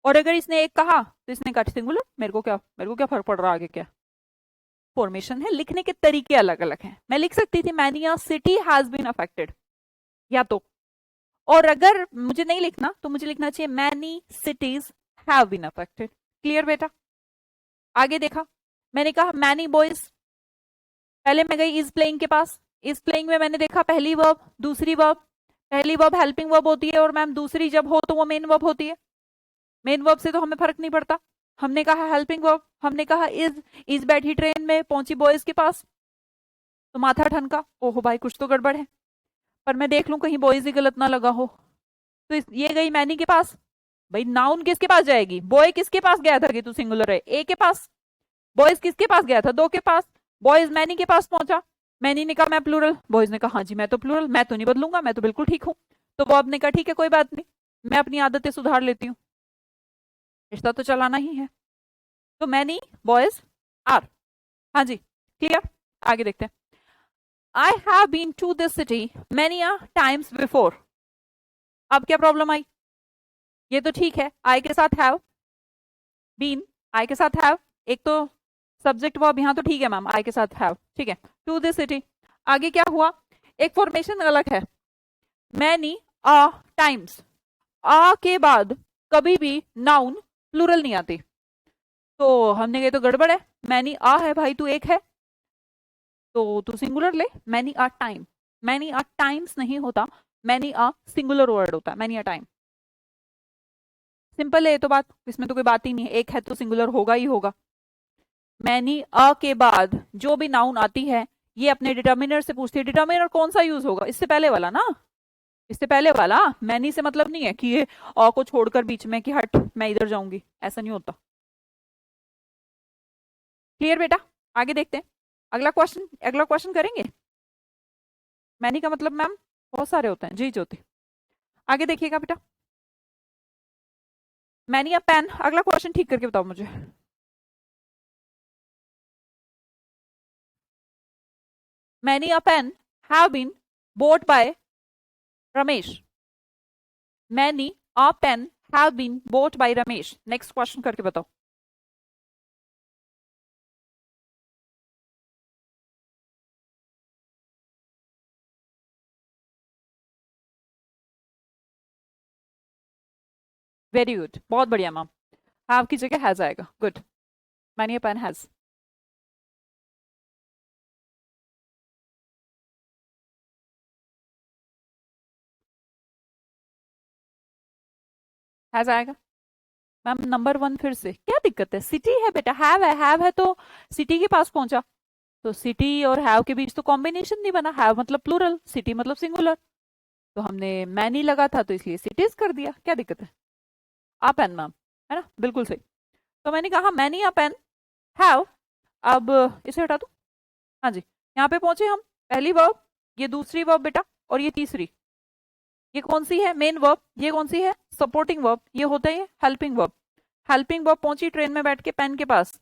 और अगर इसने एक कहा तो इसने कहा सिंगुलर, मेरे को क्या फर्क पड़ रहा आगे क्या फॉर्मेशन है। लिखने के तरीके अलग अलग हैं। मैं लिख सकती थी many a city has been affected, या तो, और अगर मुझे नहीं लिखना तो मुझे लिखना चाहिए many cities have been affected. Clear बेटा? आगे देखा, मैंने कहा मैनी बॉयज, पहले मैं गई इज प्लेइंग के पास। इज प्लेइंग में मैंने देखा पहली वर्ब, दूसरी वर्ब। पहली वर्ब हेल्पिंग वर्ब होती है और मैम दूसरी जब हो तो वो मेन वर्ब होती है। मेन वर्ब से तो हमें फर्क नहीं पड़ता। हमने कहा हेल्पिंग वर्ब, हमने कहा इज बैठी ट्रेन में, पहुंची बॉयज के पास, तो माथा ठनका, ओहो भाई कुछ तो गड़बड़ है, पर मैं देख लूं कहीं बॉयज ही गलत ना लगा हो। तो ये गई मैनी के पास। भाई नाउन किसके पास जाएगी? बॉय किसके पास गया था कि तू सिंगुलर है? ए के पास। बॉयज किसके पास गया था? दो के पास। बॉयज मैनी के पास पहुंचा, मैनी ने कहा मैं प्लूरल, बॉयज ने कहा हाँ जी मैं तो प्लूरल, मैं तो नहीं बदलूंगा, मैं तो बिल्कुल ठीक हूं। तो बॉब ने कहा ठीक है कोई बात नहीं, मैं अपनी आदतें सुधार लेती हूँ, रिश्ता तो चलाना ही है। तो मैनी बॉयज आर। हाँ जी क्लियर? आगे देखते हैं। I have been to this city many a times before. अब क्या प्रॉब्लम आई? ये तो ठीक है, आई के साथ हैव, बीन आई के साथ हैव, एक तो सब्जेक्ट वर्ब यहां तो ठीक है मैम, आई के साथ हैव, ठीक है। टू दिस सिटी, आगे क्या हुआ? एक फॉर्मेशन अलग है, मैनी अ टाइम्स। आ के बाद कभी भी नाउन प्लूरल नहीं आती, तो हमने कहा तो गड़बड़ है, मैनी आ है भाई, तू एक है तो तू सिंगुलर ले, many a time. Many a times नहीं होता, मैनी अ सिंगुलर वर्ड होता है, मैनी अ टाइम। सिंपल है ये तो बात, इसमें तो कोई बात ही नहीं है, एक है तो सिंगुलर होगा ही होगा। मैनी अ के बाद जो भी नाउन आती है ये अपने डिटर्मिनर से पूछती है। डिटर्मिनर कौन सा यूज होगा? इससे पहले वाला ना, इससे पहले वाला। मैनी से मतलब नहीं है कि ये अ को छोड़कर बीच में कि हट मैं इधर जाऊंगी, ऐसा नहीं होता। क्लियर बेटा? आगे देखते हैं, अगला क्वेश्चन करेंगे। मैनी का मतलब मैम बहुत सारे होते हैं जी ज्योति। आगे देखिएगा बेटा, मैनी या पेन, अगला क्वेश्चन ठीक करके बताओ मुझे। Many a pen have been bought by Ramesh. Many a pen have been bought by Ramesh. Next question करके बताओ। वेरी गुड, बहुत बढ़िया मैम। हैव की जगह हैज आएगा, good. Many a pen has, has आएगा मैम। नंबर वन फिर से क्या दिक्कत है? सिटी है बेटा, हैव है तो सिटी के पास पहुंचा, तो सिटी और हैव के बीच तो कॉम्बिनेशन नहीं बना, हैव मतलब प्लूरल, सिटी मतलब सिंगुलर, तो हमने मैनी लगा था तो इसलिए सिटीज कर दिया, क्या दिक्कत है? आ पेन मैम, है ना, बिल्कुल सही। तो मैंने कहा मैनी आ पेन हैव, अब इसे हटा दो। हाँ जी, यहाँ पे पहुंचे हम, पहली वर्ब, ये दूसरी वर्ब बेटा, और ये तीसरी, ये कौन सी है? Main verb. ये कौन सी है? Supporting verb. ये होता है हेल्पिंग वर्ब। हेल्पिंग वर्ब पहुंची ट्रेन में बैठ के पेन के पास,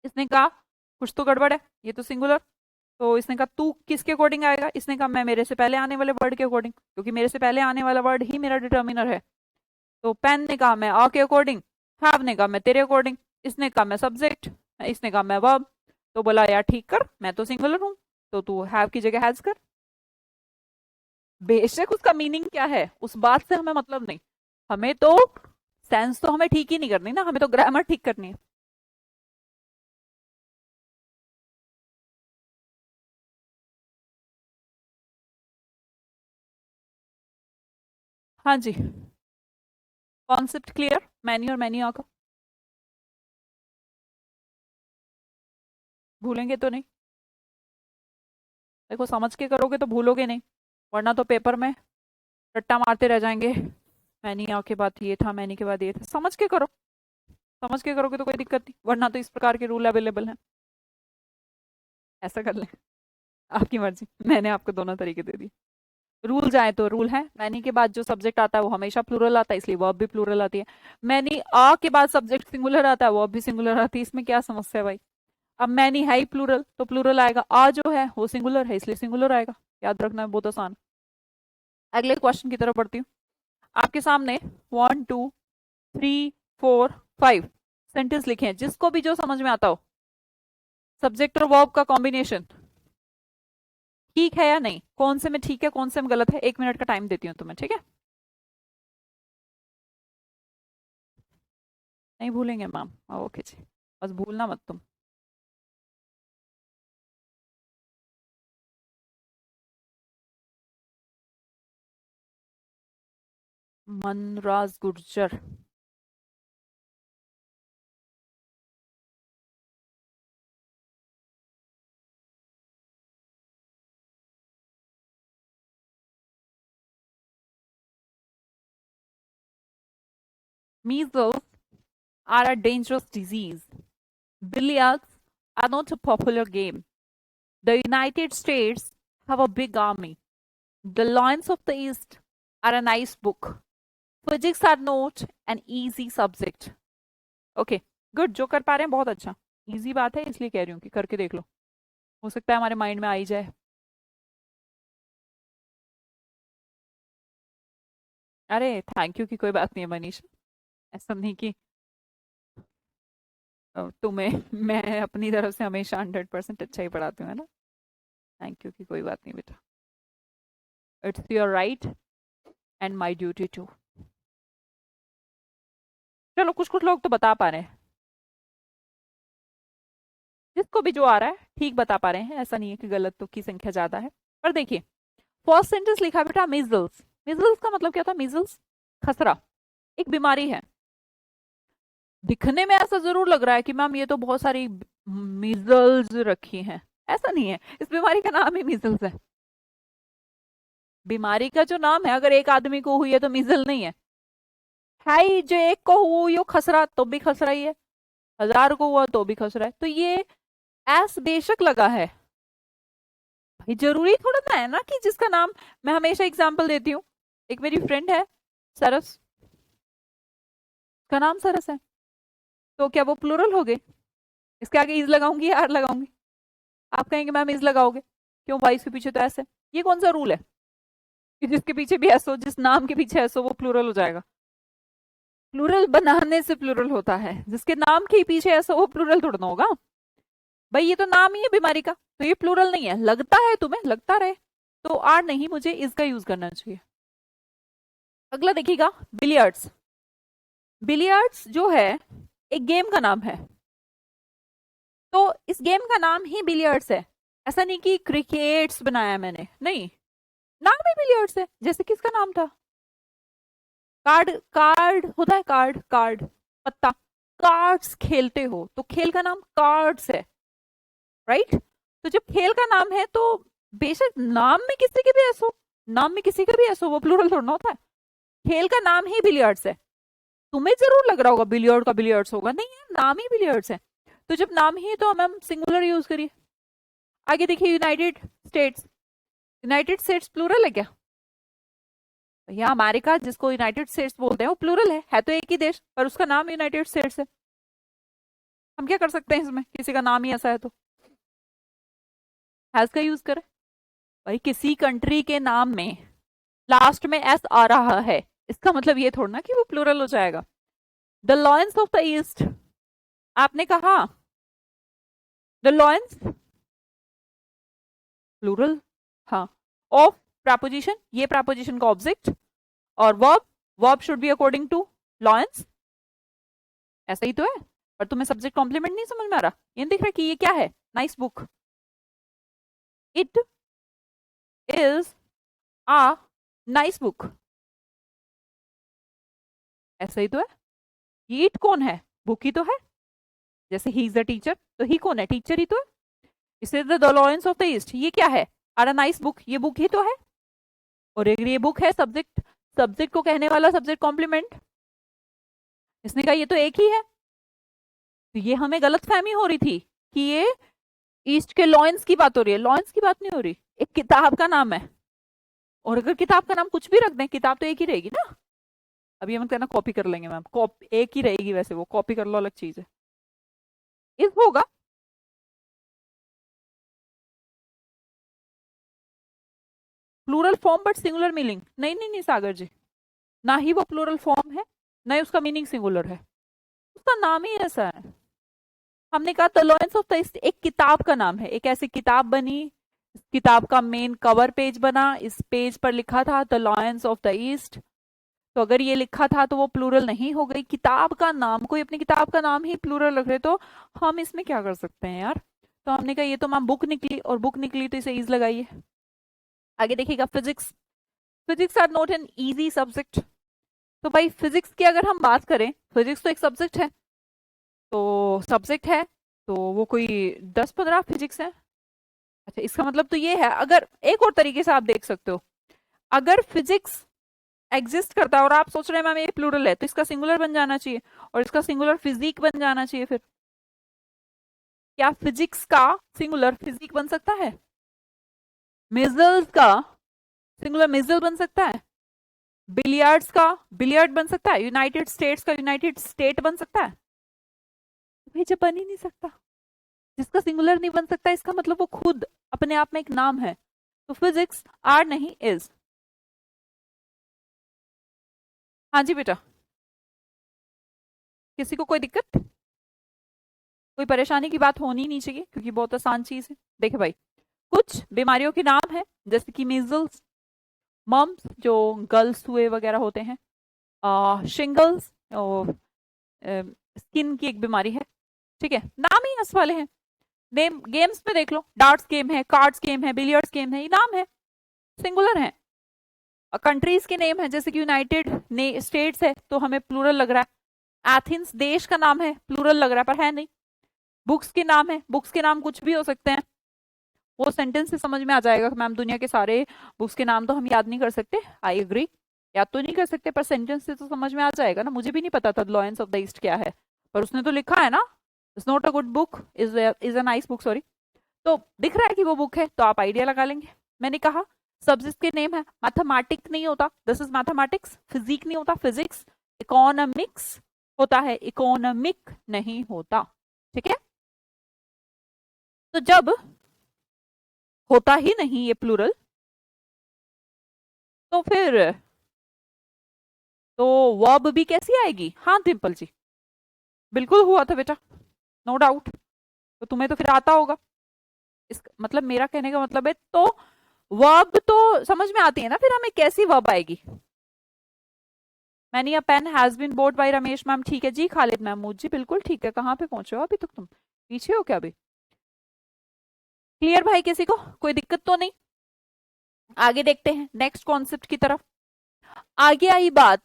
इसने कहा कुछ तो गड़बड़ है, ये तो सिंगुलर, तो इसने कहा तू किसके अकॉर्डिंग आएगा? इसने कहा मैं मेरे से पहले आने वाले वर्ड के अकॉर्डिंग, क्योंकि मेरे से पहले आने वाला वर्ड ही मेरा डिटर्मिनर है। तो पेन ने कहा मैं आ के अकॉर्डिंग, हैव ने कहा मैं तेरे अकॉर्डिंग, इसने कहा मैं सब्जेक्ट, इसने कहा मैं वर्ब। तो बोला यार ठीक कर, मैं तो सिंगुलर हूं, तो तू हैव की जगह हैज कर। बेशक उसका मीनिंग क्या है उस बात से हमें मतलब नहीं, हमें तो सेंस तो हमें ठीक ही नहीं करनी ना, हमें तो ग्रामर ठीक करनी है। हाँ जी, कॉन्सेप्ट क्लियर मैनी और मैनी का? भूलेंगे तो नहीं? देखो समझ के करोगे तो भूलोगे नहीं, वरना तो पेपर में रट्टा मारते रह जाएंगे। मैनी के बाद ये था, मैनी के बाद ये था, समझ के करो, समझ के करोगे तो कोई दिक्कत नहीं, वरना तो इस प्रकार के रूल अवेलेबल हैं। ऐसा कर लें, आपकी मर्जी, मैंने आपको दोनों तरीके दे दिए। रूल जाए तो रूल है, मैनी के बाद जो सब्जेक्ट आता है वो हमेशा प्लूरल आता है, इसलिए वर्ब भी प्लूरल आती है। मैनी आ के बाद सब्जेक्ट सिंगुलर आता है, वर्ब भी सिंगुलर आती है, इसमें क्या समस्या है भाई? अब मैनी है ही प्लूरल तो प्लूरल आएगा, आ जो है वो सिंगुलर है इसलिए सिंगुलर आएगा, याद रखना है, बहुत आसान। अगले क्वेश्चन की तरफ बढ़ती हूँ। आपके सामने 1 2 3 4 5 सेंटेंस लिखे हैं, जिसको भी जो समझ में आता हो, सब्जेक्ट और वर्ब का कॉम्बिनेशन ठीक है या नहीं, कौन से में ठीक है कौन से में गलत है, 1 मिनट का टाइम देती हूँ तुम्हें, ठीक है? नहीं भूलेंगे मैम, ओके जी, बस भूलना मत तुम। Manraj Gurjar, measles are a dangerous disease. Billiards are not a popular game. The United States have a big army. The Lions of the East are a nice book. Physics are not an easy subject. Okay, good. जो कर पा रहे हैं बहुत अच्छा, इजी बात है इसलिए कह रही हूँ कि करके देख लो, हो सकता है हमारे माइंड में आ ही जाए। अरे थैंक यू की कोई बात नहीं है मनीष, ऐसा नहीं कि तुम्हें मैं अपनी तरफ से हमेशा 100% अच्छा ही पढ़ाती हूँ, है ना? थैंक यू की कोई बात नहीं बेटा, it's your right and my duty to. चलो कुछ कुछ लोग तो बता पा रहे हैं, जिसको भी जो आ रहा है ठीक बता पा रहे हैं, ऐसा नहीं है कि गलत तो की संख्या ज्यादा है। पर देखिए फर्स्ट सेंटेंस लिखा बेटा मीजल्स, मीजल्स का मतलब क्या था? मीजल्स खसरा, एक बीमारी है। दिखने में ऐसा जरूर लग रहा है कि मैम ये तो बहुत सारी मीजल्स रखी हैं, ऐसा नहीं है, इस बीमारी का नाम ही मीजल्स है। बीमारी का जो नाम है, अगर एक आदमी को हुई है तो मीजल नहीं है ही, जो एक को हुई वो खसरा तो भी खसरा ही है, 1000 को हुआ तो भी खसरा है, तो ये ऐस बेशक लगा है भाई, जरूरी थोड़ा ना है ना कि जिसका नाम, मैं हमेशा एग्जाम्पल देती हूँ, एक मेरी फ्रेंड है सरस, उसका नाम सरस है, तो क्या वो प्लूरल हो गए? इसके आगे इज लगाऊंगी या आर लगाऊंगी? आप कहेंगे मैम इज लगाओगे, क्यों भाई इसके पीछे तो ऐसे, ये कौन सा रूल है कि जिसके पीछे भी ऐसो, जिस नाम के पीछे ऐसो वो प्लूरल हो जाएगा? प्लूरल बनाने से प्लूरल होता है, जिसके नाम के पीछे ऐसा वो प्लूरल थोड़ा ना होगा भाई, ये तो नाम ही है बीमारी का, तो ये प्लूरल नहीं है। लगता है तुम्हें, लगता रहे, तो आर नहीं, मुझे इसका यूज करना चाहिए। अगला देखिएगा बिलियर्ड्स, बिलियर्ड्स जो है एक गेम का नाम है, तो इस गेम का नाम ही बिलियर्ड्स है, ऐसा नहीं कि क्रिकेट्स बनाया मैंने, नहीं, नाम ही बिलियर्ड्स है। जैसे किसका नाम था? कार्ड, कार्ड होता है, कार्ड, कार्ड पत्ता, कार्ड्स खेलते हो तो खेल का नाम कार्ड्स है, राइट? तो जब खेल का नाम है तो बेशक नाम में किसी के भी ऐसो, नाम में किसी का भी ऐसो, वो प्लूरल थोड़ा ना होता है। खेल का नाम ही बिलियर्ड्स है, तुम्हें जरूर लग रहा होगा बिलियर्ड का बिलियर्ड्स होगा, नहीं है, नाम ही बिलियर्ड्स है, तो जब नाम ही है तो हम सिंगुलर यूज करिए। आगे देखिए United States, United States plural है क्या? यहाँ अमेरिका जिसको यूनाइटेड स्टेट्स बोलते हैं वो प्लूरल है तो एक ही देश, पर उसका नाम यूनाइटेड स्टेट्स है, हम क्या कर सकते हैं इसमें, किसी का नाम ही ऐसा है तो हैज का यूज करें। भाई किसी कंट्री के नाम में लास्ट में एस आ रहा है, इसका मतलब ये थोड़ा ना कि वो प्लूरल हो जाएगा। The lions of the east, आपने कहा द लॉयंस प्लूरल, हाँ, ऑफ प्रपोजिशन, ये प्रपोजिशन का ऑब्जेक्ट, और verb, verb should be according to lions, ऐसा ही तो है। पर तुम्हें सब्जेक्ट कॉम्प्लीमेंट नहीं समझ में आ रहा, ये दिख रहा है कि ये क्या है? Nice book, it is a nice book, ऐसा ही तो है। ये इट कौन है? बुक ही तो है, जैसे ही इज द टीचर, तो ही कौन है? टीचर ही तो है। इसे the lions of the east, ये क्या है? आर अ नाइस बुक, ये बुक ही तो है, और अगर ये बुक है सब्जेक्ट, सब्जेक्ट को कहने वाला सब्जेक्ट कॉम्प्लीमेंट, इसने कहा ये तो एक ही है, तो ये हमें गलत फहमी हो रही थी कि ये ईस्ट के लॉयंस की बात हो रही है, लॉयंस की बात नहीं हो रही, एक किताब का नाम है, और अगर किताब का नाम कुछ भी रख दें किताब तो एक ही रहेगी ना। अब ये मत कहना कॉपी कर लेंगे मैम, कॉपी एक ही रहेगी, वैसे वो कॉपी कर लो अलग चीज है, इस होगा plural form but singular meaning, नहीं नहीं नहीं सागर जी, ना ही वो प्लूरल फॉर्म है नहीं, उसका मीनिंग सिंगुलर है, उसका नाम ही ऐसा है। हमने कहा the lions of the east एक किताब का नाम है, एक ऐसी किताब बनी, इस किताब का मेन कवर पेज बना, इस पेज पर लिखा था the lions of the east. तो अगर ये लिखा था तो वो प्लूरल नहीं हो गई, किताब का नाम, कोई अपनी किताब का नाम ही प्लूरल रख रहे, तो हम इसमें क्या कर सकते हैं यार। तो हमने कहा ये तो मैम बुक निकली, और बुक निकली तो इसे ईज लगाइए। आगे देखिएगा, physics. Physics are not an easy subject. तो भाई फिजिक्स की अगर हम बात करें, फिजिक्स तो एक सब्जेक्ट है, तो सब्जेक्ट है, तो वो कोई 10-15 फिजिक्स है। अच्छा, इसका मतलब तो ये है, अगर एक और तरीके से आप देख सकते हो, अगर फिजिक्स एग्जिस्ट करता है और आप सोच रहे हैं मैम ये प्लूरल है, तो इसका सिंगुलर बन जाना चाहिए, और इसका सिंगुलर फिजिक बन जाना चाहिए। फिर क्या फिजिक्स का सिंगुलर फिजिक बन सकता है? मिजल्स का सिंगुलर मिजल बन सकता है? बिलियर्ड्स का बिलियर्ड बन सकता है? यूनाइटेड स्टेट्स का यूनाइटेड स्टेट बन सकता है? भाई जब बन ही नहीं सकता, जिसका सिंगुलर नहीं बन सकता, इसका मतलब वो खुद अपने आप में एक नाम है। तो फिजिक्स आर नहीं, इज। हाँ जी बेटा, किसी को कोई दिक्कत, कोई परेशानी की बात होनी नहीं चाहिए, क्योंकि बहुत आसान चीज है। देखे भाई, कुछ बीमारियों के नाम है, जैसे कि मीजल्स, मम्स जो गर्ल्स हुए वगैरह होते हैं, शिंगल्स, स्किन की एक बीमारी है, ठीक है, नाम ही इस वाले हैं। नेम गेम्स में देख लो, डार्ट्स गेम है, कार्ड्स गेम है, बिलियर्ड्स गेम है, ये नाम है, सिंगुलर है। कंट्रीज के नेम है, जैसे कि यूनाइटेड स्टेट्स है, तो हमें प्लूरल लग रहा है। एथेंस देश का नाम है, प्लूरल लग रहा है, पर है नहीं। बुक्स के नाम है, बुक्स के नाम कुछ भी हो सकते हैं, वो सेंटेंस से समझ में आ जाएगा कि मैम दुनिया के सारे बुक्स के नाम तो हम याद नहीं कर सकते, आई एग्री, याद तो नहीं कर सकते, पर सेंटेंस से तो समझ में आ जाएगा ना। मुझे भी नहीं पता था लॉयंस ऑफ द ईस्ट क्या है, पर उसने तो लिखा है ना, it's not a good book, is a nice book, sorry. तो दिख रहा है कि वो बुक है, तो आप आइडिया लगा लेंगे। मैंने कहा सब्जेक्ट के नेम है, मैथमेटिक्स नहीं होता, दिस इज मैथमेटिक्स, फिजिक नहीं होता, फिजिक्स, इकोनॉमिक्स होता है, इकोनॉमिक नहीं होता, ठीक है। तो जब होता ही नहीं ये प्लूरल, तो फिर तो वर्ब भी कैसी आएगी? हाँ डिम्पल जी, बिल्कुल हुआ था बेटा, नो डाउट। तो तुम्हें तो फिर आता होगा, इस मतलब मेरा कहने का मतलब है, तो वर्ब तो समझ में आती है ना, फिर हमें कैसी वर्ब आएगी? Many a pen has been bought by Ramesh ma'am, ठीक है जी। खालिद महमूद जी, बिल्कुल ठीक है। कहाँ पे पहुंचे हो अभी तक तुम, पीछे हो क्या अभी? क्लियर भाई, किसी को कोई दिक्कत तो नहीं? आगे देखते हैं नेक्स्ट कॉन्सेप्ट की तरफ। आगे आई बात,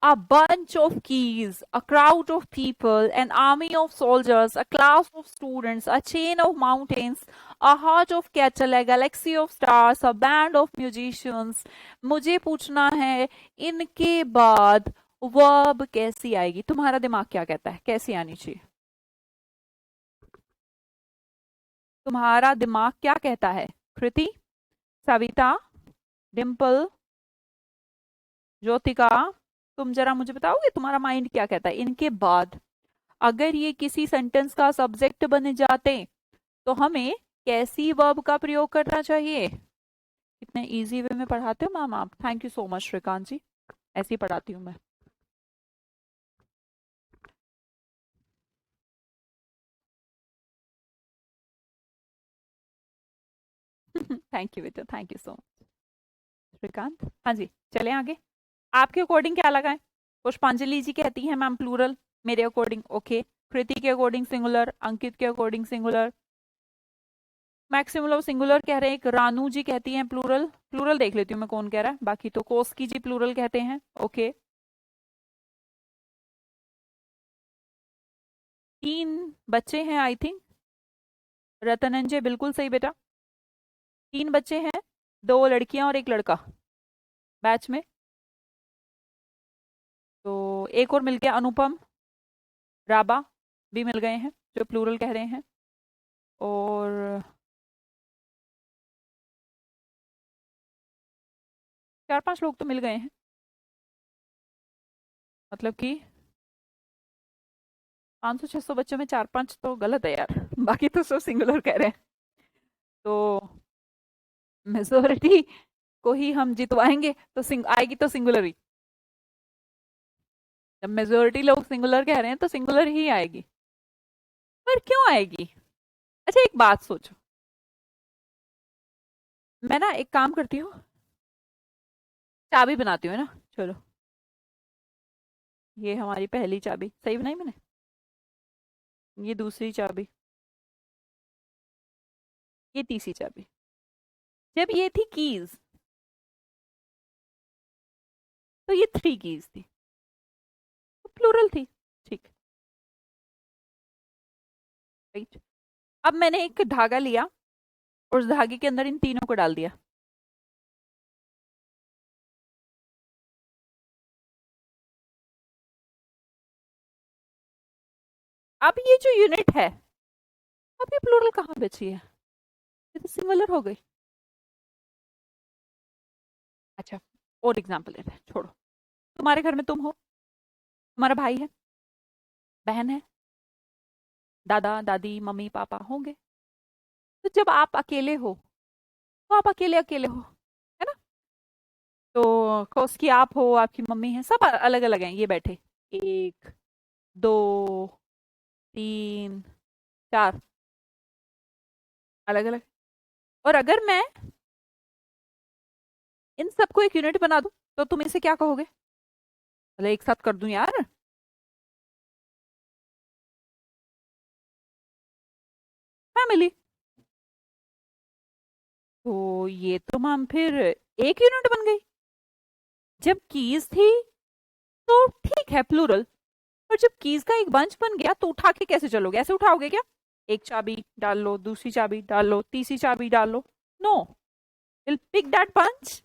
a bunch of keys, a crowd of people, an army of soldiers, a class of students, a chain of mountains, a heart of cattle, a galaxy of stars, a band of musicians। मुझे पूछना है, इनके बाद वर्ब कैसी आएगी? तुम्हारा दिमाग क्या कहता है, कैसी आनी चाहिए? तुम्हारा दिमाग क्या कहता है? कृति, सविता, डिम्पल, ज्योतिका, तुम जरा मुझे बताओगे तुम्हारा माइंड क्या कहता है? इनके बाद अगर ये किसी सेंटेंस का सब्जेक्ट बन जाते, तो हमें कैसी वर्ब का प्रयोग करना चाहिए? कितने इजी वे में पढ़ाते हो मैम आप, thank you so much Srikant ji, ऐसी पढ़ाती हूँ मैं। थैंक यू बेटा, thank you so much Srikant. हाँ जी, चले आगे। आपके अकॉर्डिंग क्या लगा है? पुष्पांजलि जी कहती है मैम प्लूरल, मेरे अकॉर्डिंग ओके, कृति के अकॉर्डिंग सिंगुलर, अंकित के अकॉर्डिंग सिंगुलर, मैक्सिमम लोग सिंगुलर कह रहे हैं, एक रानू जी कहती हैं प्लूरल। प्लूरल देख लेती हूँ मैं कौन कह रहा है, बाकी तो कोस्की जी प्लूरल कहते हैं, ओके। 3 बच्चे हैं आई थिंक, रतनंजय बिल्कुल सही बेटा, 3 बच्चे हैं, 2 लड़कियां और 1 लड़का बैच में। तो एक और मिल गया, अनुपम, राबा भी मिल गए हैं जो प्लूरल कह रहे हैं, और 4-5 लोग तो मिल गए हैं, मतलब कि 500-600 बच्चों में 4-5 तो गलत है यार, बाकी तो सब सिंगुलर कह रहे हैं। तो मेजोरिटी को ही हम जितवाएंगे, तो आएगी तो सिंगुलर ही। जब मेजोरिटी लोग सिंगुलर कह रहे हैं तो सिंगुलर ही आएगी। पर क्यों आएगी? अच्छा एक बात सोचो, मैं ना एक काम करती हूँ, चाबी बनाती हूँ, है ना। चलो, ये हमारी पहली चाबी सही बनाई मैंने, ये दूसरी चाबी, ये तीसरी चाबी। जब ये थी कीज, तो ये थ्री कीज थी, तो प्लूरल थी। ठीक, राइट। अब मैंने एक धागा लिया और उस धागे के अंदर इन तीनों को डाल दिया। अब ये जो यूनिट है, अब ये प्लूरल कहाँ बची है? ये तो सिंगुलर हो गई। अच्छा, और एग्जांपल लेते हैं, छोड़ो। तुम्हारे घर में तुम हो, तुम्हारा भाई है, बहन है, दादा दादी मम्मी पापा होंगे। तो जब आप अकेले हो, तो आप अकेले अकेले हो, है ना। तो कोस की आप हो, आपकी मम्मी है, सब अलग अलग हैं ये बैठे, एक, दो, तीन, चार, अलग अलग। और अगर मैं इन सबको एक यूनिट बना दूं, तो तुम इसे क्या कहोगे? मतलब एक साथ कर दूं यार, फैमिली। तो ये तो मैम फिर एक यूनिट बन गई। जब कीज थी तो ठीक है प्लूरल, और जब कीज का एक बंच बन गया तो उठा के कैसे चलोगे? ऐसे उठाओगे क्या? एक चाबी डाल लो, दूसरी चाबी डाल लो, तीसरी चाबी डाल लो। No, will pick that bunch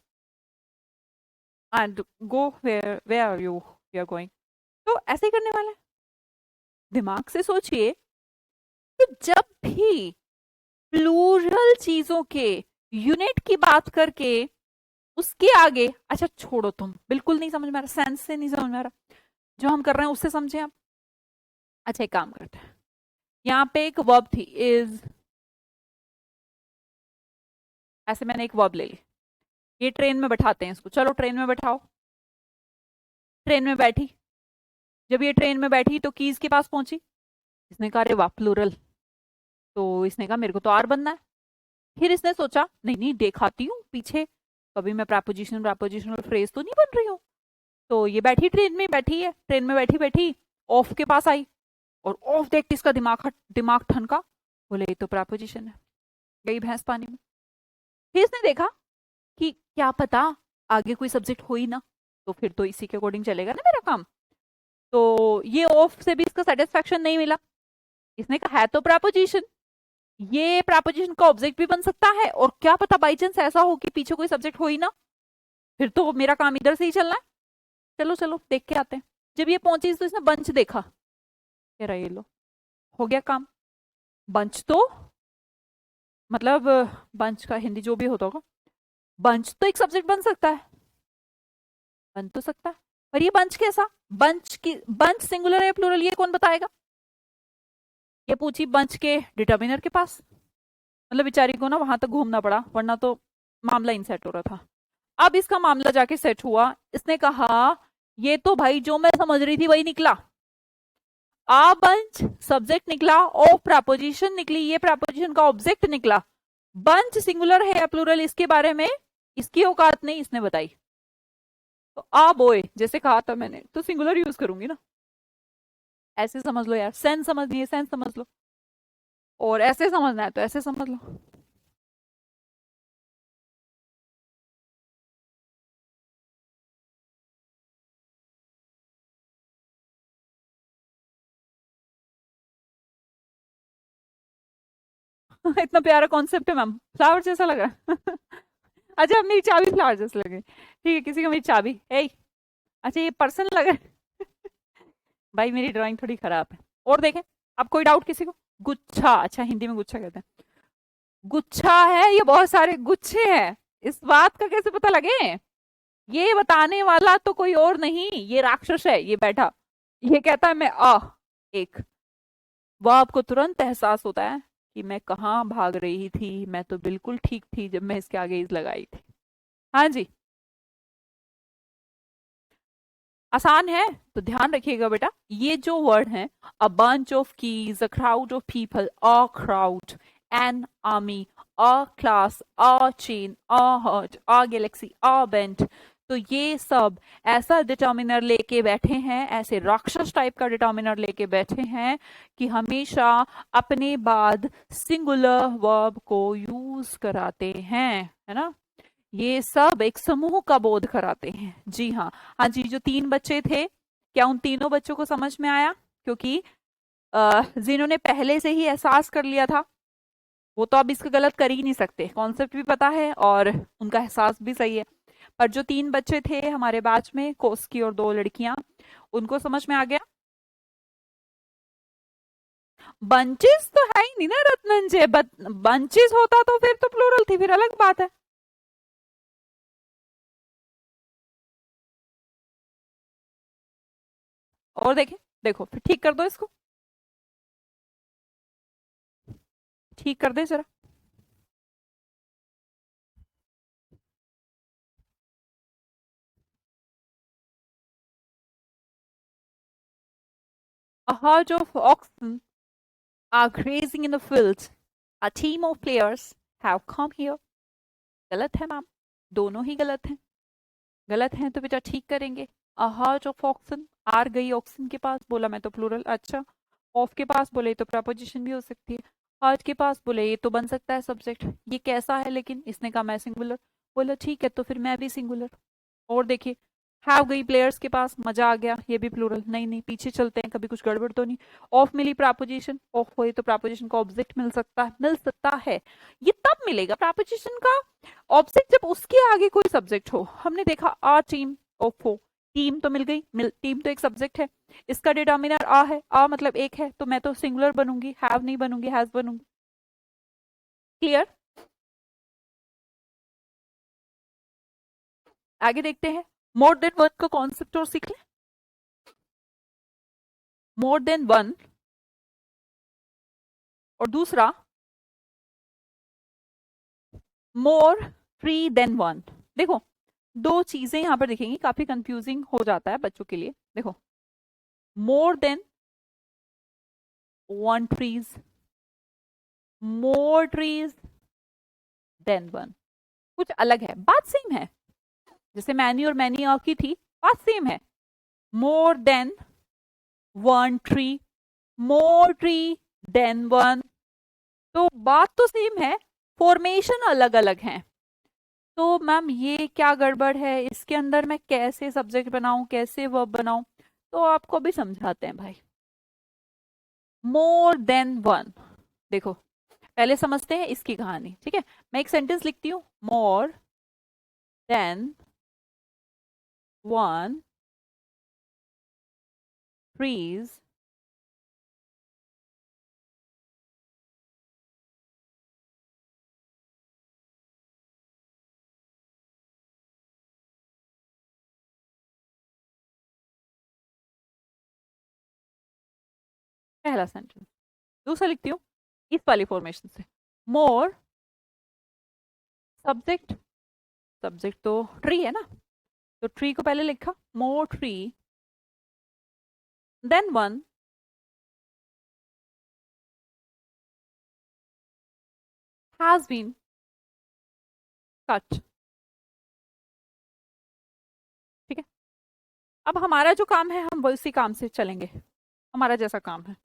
and go where are you are going. तो ऐसे ही करने वाला है। दिमाग से सोचिए, तो जब भी प्लूरल चीजों के यूनिट की बात करके उसके आगे, अच्छा छोड़ो, तुम बिल्कुल नहीं समझ में आ रहा, सेंस से नहीं समझ में आ रहा, जो हम कर रहे हैं उससे समझे आप। अच्छा एक काम करते हैं, यहाँ पे एक वर्ब थी इज, ऐसे मैंने एक वर्ब ले ली, ये ट्रेन में बैठाते हैं इसको, चलो ट्रेन में बैठाओ। ट्रेन में बैठी, जब ये ट्रेन में बैठी तो कीज के पास पहुंची, इसने कहा अरे वाह प्लूरल, तो इसने कहा मेरे को तो आर बनना है। फिर इसने सोचा नहीं नहीं देखाती हूँ पीछे, कभी मैं प्रपोजिशन प्रपोजिशनल फ्रेज तो नहीं बन रही हूँ। तो ये बैठी ट्रेन में, बैठी है ट्रेन में, बैठी बैठी ऑफ के पास आई, और ऑफ देखते इसका दिमाग ठनका, बोले ये तो प्रपोजिशन है, गई भैंस पानी में। फिर इसने देखा कि क्या पता आगे कोई सब्जेक्ट हो ही ना, तो फिर तो इसी के अकॉर्डिंग चलेगा ना मेरा काम। तो ये ऑफ से भी इसका सेटिस्फेक्शन नहीं मिला, इसने कहा है तो प्रपोजिशन, ये प्रपोजिशन का ऑब्जेक्ट भी बन सकता है, और क्या पता बाई चांस ऐसा हो कि पीछे कोई सब्जेक्ट हो ही ना, फिर तो मेरा काम इधर से ही चलना है, चलो चलो देख के आते हैं। जब ये पहुंची तो इसने बंच देखा, कह रहा ये लो, हो गया काम। बंच तो मतलब बंच का हिंदी जो भी होता होगा, बंच तो एक सब्जेक्ट बन सकता है, बन तो सकता है, पर ये बंच कैसा? बंच सिंगुलर है प्लूरल, ये कौन बताएगा? ये पूछी बंच के डिटर्मिनर के पास, मतलब बेचारी को ना वहां तक घूमना पड़ा, वरना तो मामला इन सेट हो रहा था। अब इसका मामला जाके सेट हुआ, इसने कहा ये तो भाई जो मैं समझ रही थी वही निकला, आ बंच सब्जेक्ट निकला, ओ प्रपोजिशन निकली, ये प्रपोजिशन का ऑब्जेक्ट निकला। बंच सिंगुलर है या प्लूरल इसके बारे में इसकी औकात नहीं, इसने बताई। तो आ बोए जैसे कहा था मैंने, तो सिंगुलर यूज करूंगी ना। ऐसे समझ लो यार, सेंस समझनी है सेंस समझ लो, और ऐसे समझना है तो ऐसे समझ लो। इतना प्यारा कॉन्सेप्ट है मैम, फ्लावर जैसा लगा। अच्छा अब मेरी चाबी फ्लावर जैसे लगे, ठीक है, किसी को मेरी चाबी ए, अच्छा ये पर्सन लगा। भाई मेरी ड्राइंग थोड़ी खराब है। और देखें, अब कोई डाउट किसी को? गुच्छा, अच्छा हिंदी में गुच्छा कहते हैं, गुच्छा है, ये बहुत सारे गुच्छे हैं, इस बात का कैसे पता लगे? ये बताने वाला तो कोई और नहीं, ये राक्षस है ये बैठा, ये कहता है मैं एक, वह आपको तुरंत एहसास होता है कि मैं कहाँ भाग रही थी, मैं तो बिल्कुल ठीक थी जब मैं इसके आगे इज लगाई थी। हाँ जी। आसान है तो ध्यान रखिएगा बेटा, ये जो वर्ड है, a bunch of keys, a crowd of people, a crowd, an army, a class, a chain, a herd, a galaxy, a band, तो ये सब ऐसा डिटर्मिनर लेके बैठे हैं, ऐसे राक्षस टाइप का डिटर्मिनर लेके बैठे हैं कि हमेशा अपने बाद सिंगुलर वर्ब को यूज कराते हैं, है ना। ये सब एक समूह का बोध कराते हैं। जी हाँ। हाँ जी, जो 3 बच्चे थे, क्या उन तीनों बच्चों को समझ में आया? क्योंकि जिन्होंने पहले से ही एहसास कर लिया था, वो तो अब इसका गलत कर ही नहीं सकते, कॉन्सेप्ट भी पता है और उनका एहसास भी सही है। पर जो 3 बच्चे थे हमारे बैच में, कोर्स की और 2 लड़कियां, उनको समझ में आ गया। बंचेस तो है ही नहीं ना रत्नंजय, बंचेस होता तो फिर तो प्लूरल थी, फिर अलग बात है। और देखें, देखो फिर ठीक कर दो इसको, ठीक कर दे जरा। A herd of oxen are grazing in the fields. A team of players have come here. गलत है मैम, दोनों ही गलत हैं। गलत हैं तो बेटा ठीक करेंगे। A herd of oxen, आर गई ऑक्सन के पास, बोला मैं तो प्लूरल। अच्छा, ऑफ के पास बोले तो प्रपोजिशन भी हो सकती है। हर्ड के पास बोले ये तो बन सकता है सब्जेक्ट। ये कैसा है लेकिन, इसने कहा मैं सिंगुलर, बोला ठीक है तो फिर मैं भी सिंगुलर। और देखिए, हैव गई प्लेयर्स के पास, मजा आ गया, ये भी प्लूरल। नहीं नहीं, पीछे चलते हैं, कभी कुछ गड़बड़ तो नहीं। ऑफ मिली प्रपोजिशन, ऑफ हुई तो प्रपोजिशन का ऑब्जेक्ट मिल सकता है, मिल सकता है। ये तब मिलेगा प्रपोजिशन का ऑब्जेक्ट जब उसके आगे कोई सब्जेक्ट हो। हमने देखा आ टीम ऑफ हो, टीम तो मिल गई, टीम तो एक सब्जेक्ट है, इसका डिटर्मिनर आ है, आ मतलब एक है, तो मैं तो सिंगुलर बनूंगी, हैव नहीं बनूंगी, हैज बनूंगी। क्लियर? आगे देखते हैं, मोर देन वन का कॉन्सेप्ट और सीख लें। मोर देन वन, और दूसरा मोर फ्री देन वन। देखो, दो चीजें यहां पर दिखेंगी, काफी कंफ्यूजिंग हो जाता है बच्चों के लिए। देखो, more than one trees, more trees than one, कुछ अलग है, बात सेम है। जैसे मैनी और मैनी की थी, बात सेम है। मोर देन वन ट्री, मोर ट्री देन वन, तो बात तो सेम है, फॉर्मेशन अलग अलग है। तो मैम ये क्या गड़बड़ है, इसके अंदर मैं कैसे सब्जेक्ट बनाऊं, कैसे वर्ब बनाऊं, तो आपको भी समझाते हैं भाई। मोर देन वन, देखो पहले समझते हैं इसकी कहानी, ठीक है। मैं एक सेंटेंस लिखती हूँ, मोर देन वन ट्रीज पहला सेंटेंस। दूसरा लिखती हूँ इस वाली फॉर्मेशन से, मोर सब्जेक्ट, सब्जेक्ट तो ट्री है ना, तो ट्री को पहले लिखा, more tree than one has been cut. ठीक है, अब हमारा जो काम है हम उसी काम से चलेंगे, हमारा जैसा काम है।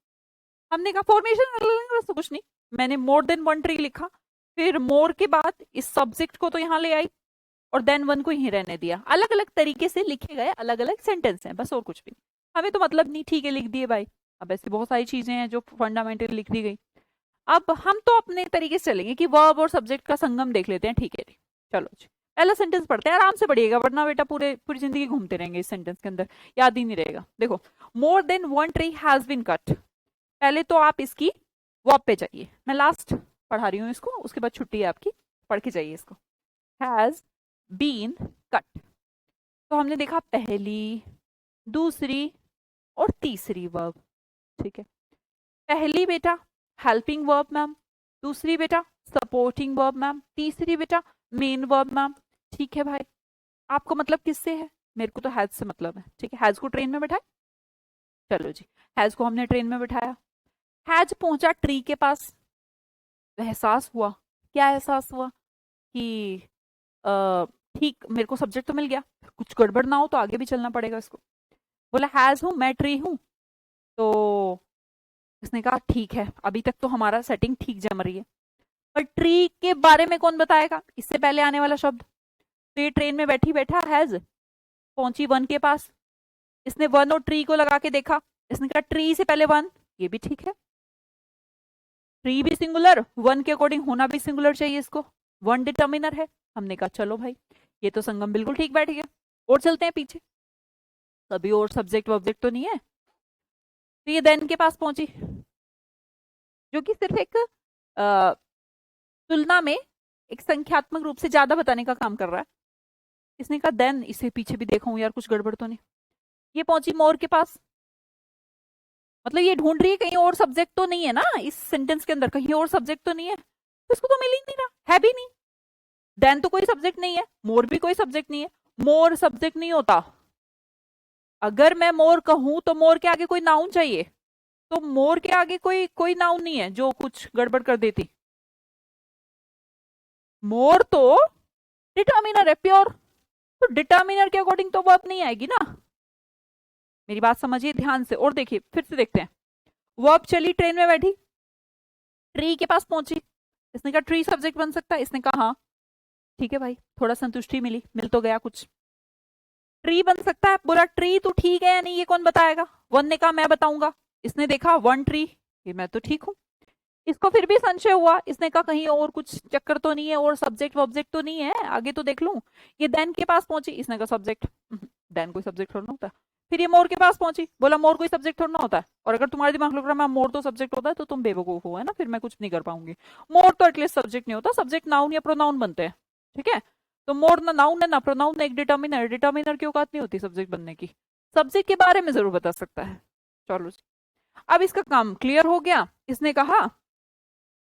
हमने कहा फॉर्मेशन बस तो कुछ नहीं, मैंने मोर देन वन ट्री लिखा, फिर मोर के बाद इस सब्जेक्ट को तो यहाँ ले आई और देन वन को यहीं रहने दिया। अलग अलग तरीके से लिखे गए अलग अलग सेंटेंस हैं, बस और कुछ भी नहीं। हमें तो मतलब नहीं, ठीक है लिख दिए भाई। अब ऐसी बहुत सारी चीजें हैं जो फंडामेंटल लिख दी गई। अब हम तो अपने तरीके से चलेंगे कि वर्ब और सब्जेक्ट का संगम देख लेते हैं, ठीक है जी। चलो जी, पहला सेंटेंस पढ़ते हैं, आराम से पढ़िएगा वरना बेटा पूरी जिंदगी घूमते रहेंगे इस सेंटेंस के अंदर, याद ही नहीं रहेगा। देखो, more than one tree has been cut, पहले तो आप इसकी वर्ब पे जाइए, मैं लास्ट पढ़ा रही हूँ इसको, उसके बाद छुट्टी है आपकी, पढ़ के जाइए इसको। हैज बीन कट, तो हमने देखा पहली, दूसरी और तीसरी वर्ब, ठीक है। पहली बेटा हेल्पिंग वर्ब मैम, दूसरी बेटा सपोर्टिंग वर्ब मैम, तीसरी बेटा मेन वर्ब मैम। ठीक है भाई, आपको मतलब किससे है? मेरे को तो हैज से मतलब है, ठीक है। हैज को ट्रेन में बैठाए, चलो जी, हैज को हमने ट्रेन में बैठाया। हैज पहुंचा ट्री के पास, एहसास हुआ, क्या एहसास हुआ कि अ, ठीक, मेरे को सब्जेक्ट तो मिल गया, कुछ गड़बड़ ना हो तो आगे भी चलना पड़ेगा इसको। बोला हैज हूं, मैं ट्री हूं। तो इसने कहा ठीक है, अभी तक तो हमारा सेटिंग ठीक जम रही है, पर ट्री के बारे में कौन बताएगा, इससे पहले आने वाला शब्द। तो ये ट्रेन में बैठी बैठा हैज पहुंची वन के पास, इसने वन और ट्री को लगा के देखा, इसने कहा ट्री से पहले वन, ये भी ठीक है। ट्री भी सिंगुलर, वन के अकॉर्डिंग होना भी सिंगुलर चाहिए इसको, वन डिटर्मिनर है। हमने कहा चलो भाई, ये तो संगम बिल्कुल ठीक बैठ गया, और चलते हैं पीछे, कभी और सब्जेक्ट वब्जेक्ट तो नहीं है। तो ये देन के पास पहुंची, जो कि सिर्फ एक तुलना में एक संख्यात्मक रूप से ज्यादा बताने का काम कर रहा है। इसने कहा देन, इसे पीछे भी देखा हूं यार, कुछ गड़बड़ तो नहीं। ये पहुंची मोर के पास, मतलब ये ढूंढ रही है कहीं और सब्जेक्ट तो नहीं है ना इस सेंटेंस के अंदर, कहीं और सब्जेक्ट तो नहीं है, तो इसको तो मिल ही नहीं रहा, है भी नहीं। देन तो कोई सब्जेक्ट नहीं है, मोर भी कोई सब्जेक्ट नहीं है, मोर सब्जेक्ट नहीं होता। अगर मैं मोर कहूं तो मोर के आगे कोई नाउन चाहिए, तो मोर के आगे कोई कोई नाउन नहीं है जो कुछ गड़बड़ कर देती। मोर तो डिटर्मिनर है प्योर, तो डिटर्मिनर के अकॉर्डिंग तो वर्ब नहीं आएगी ना। मेरी बात समझिए ध्यान से, और देखिए फिर से देखते हैं। वर्ब चली, ट्रेन में बैठी, ट्री के पास पहुंची, इसने कहा ट्री सब्जेक्ट बन सकता है, इसने कहा हाँ ठीक है भाई, थोड़ा संतुष्टि मिली, मिल तो गया कुछ। ट्री बन सकता है, बोला ट्री तो ठीक है या नहीं ये कौन बताएगा, वन ने कहा मैं बताऊंगा, इसने देखा वन ट्री, ये मैं तो ठीक हूं। इसको फिर भी संशय हुआ, इसने कहा कहीं और कुछ चक्कर तो नहीं है, और सब्जेक्ट वब्जेक्ट तो नहीं है, आगे तो देख लूं। ये देन के पास पहुंची, इसने कहा सब्जेक्ट, देन कोई सब्जेक्ट थोड़ा ना होता है। फिर ये मोर के पास पहुंची, बोला मोर कोई सब्जेक्ट थोड़ा ना होता है, और अगर तुम्हारे दिमाग लग रहा है मोर तो सब्जेक्ट होता है, तो तुम बेवकूफ हो, है ना, फिर मैं कुछ नहीं कर पाऊंगी। मोर तो एटलीस्ट सब्जेक्ट नहीं होता, सब्जेक्ट नाउन या प्रोनाउन बनते हैं, ठीक है। तो मोर ना नाउन है ना प्रोनाउन, एक डिटर्मिनर, डिटर्मिनर की औकात नहीं होती सब्जेक्ट बनने की, सब्जेक्ट के बारे में जरूर बता सकता है। चलो अब इसका काम क्लियर हो गया। इसने कहा